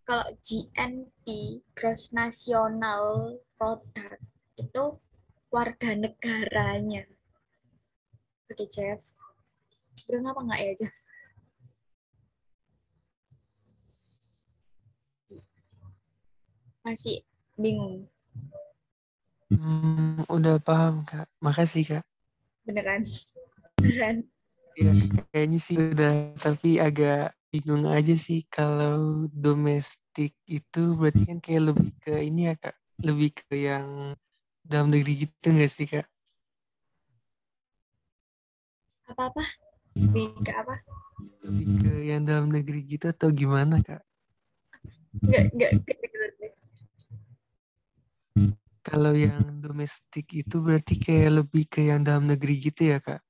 Kalau GNP, gross national product, itu warga negaranya. Oke, Jeff. Udah ngapa nggak ya, Jeff? Masih bingung. Udah paham, Kak. Makasih, Kak. Beneran. Beneran. Ya, kayaknya sih udah, tapi agak bingung aja sih kalau domestik itu berarti kan kayak lebih ke ini ya, Kak. Lebih ke yang dalam negeri gitu nggak sih, Kak? Apa-apa? Lebih ke apa? Lebih ke yang dalam negeri gitu atau gimana, Kak? Nggak kedengeran deh. Kalau yang domestik itu berarti kayak lebih ke yang dalam negeri gitu ya, Kak?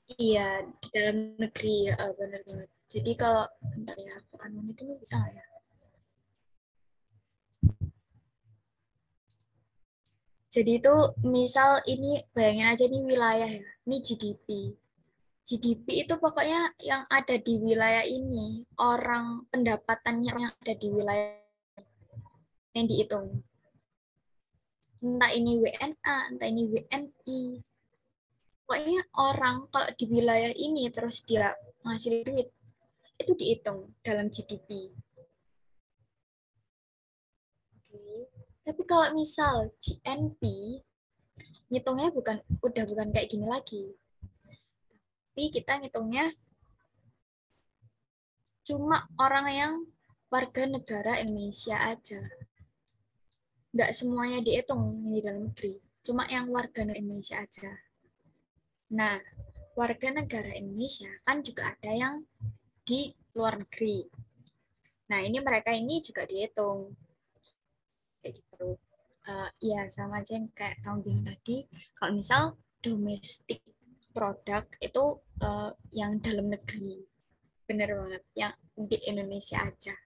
Iya, di dalam negeri, ya, bener banget. Jadi kalau, bentar ya, aku anu itu bisa nggak ya? Jadi itu misal ini bayangin aja nih wilayah ya, ini GDP. GDP itu pokoknya yang ada di wilayah ini, orang pendapatannya yang ada di wilayah yang dihitung. Entah ini WNA, entah ini WNI. Pokoknya orang kalau di wilayah ini terus dia ngasih duit, itu dihitung dalam GDP. Oke. Tapi kalau misal GNP, ngitungnya udah bukan kayak gini lagi. Tapi kita ngitungnya cuma orang yang warga negara Indonesia aja. Nggak semuanya dihitung di dalam negeri. Cuma yang warga negara Indonesia aja. Nah, warga negara Indonesia kan juga ada yang di luar negeri. Nah, ini mereka ini juga dihitung. Kayak gitu. Ya, sama aja yang kayak kamu bilang tadi. Kalau misal domestik produk itu yang dalam negeri. Bener banget. Yang di Indonesia aja.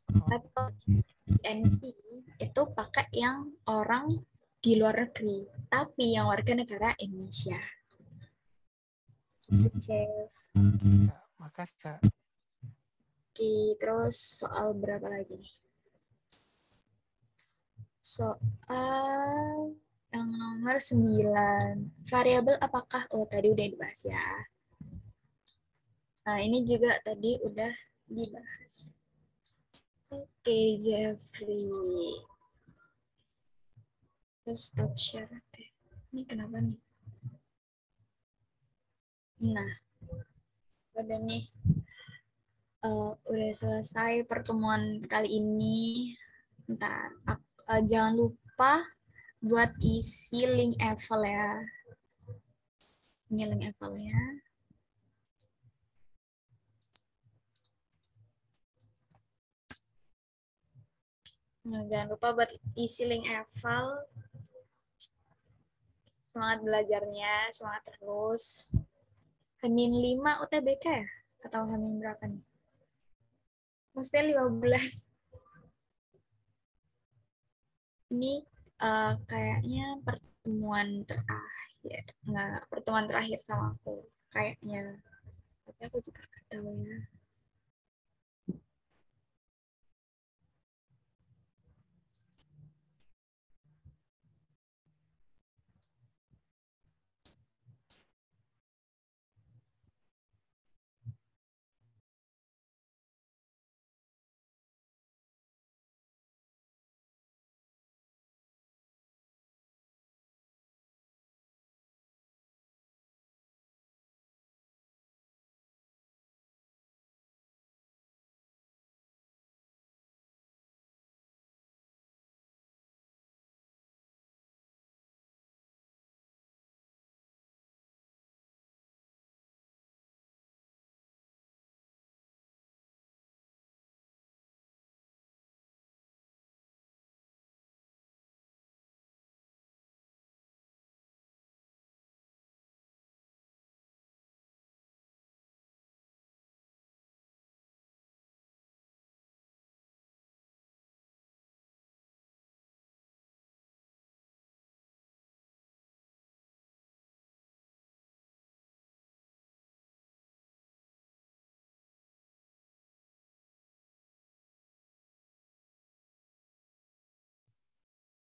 Tapi kalau NP itu pakai yang orang di luar negeri, tapi yang warga negara Indonesia. Gitu, Chef. Kak, makasih, Kak. Oke, terus soal berapa lagi nih? Soal yang nomor 9. Variabel apakah? Oh, tadi udah dibahas ya. Nah, ini juga tadi udah dibahas. Oke, Jeffrey. Terus stop share. Ini kenapa nih? Nah, udah nih. Udah selesai pertemuan kali ini. Ntar, jangan lupa buat isi link Eval ya. Ini link Eval ya. Nah, jangan lupa buat isi link Eval. Semangat belajarnya, semangat terus. Hamin 5 UTBK ya? Atau Hamin berapa nih? Maksudnya 5 bulan. Ini kayaknya pertemuan terakhir. Nggak, pertemuan terakhir sama aku. Kayaknya. Tapi aku juga nggak tahu ya.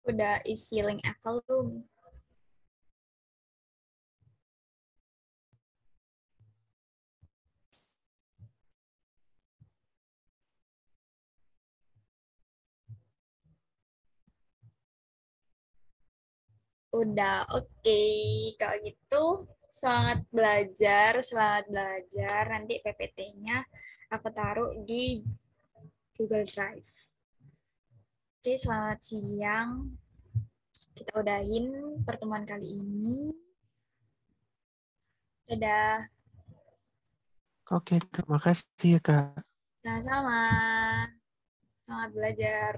Udah isi link Evel belum? Udah, oke. Kalau gitu, selamat belajar. Nanti PPT-nya aku taruh di Google Drive. Oke, selamat siang. Kita udahin pertemuan kali ini. Dadah. Oke, terima kasih ya Kak. Sama-sama. Selamat belajar.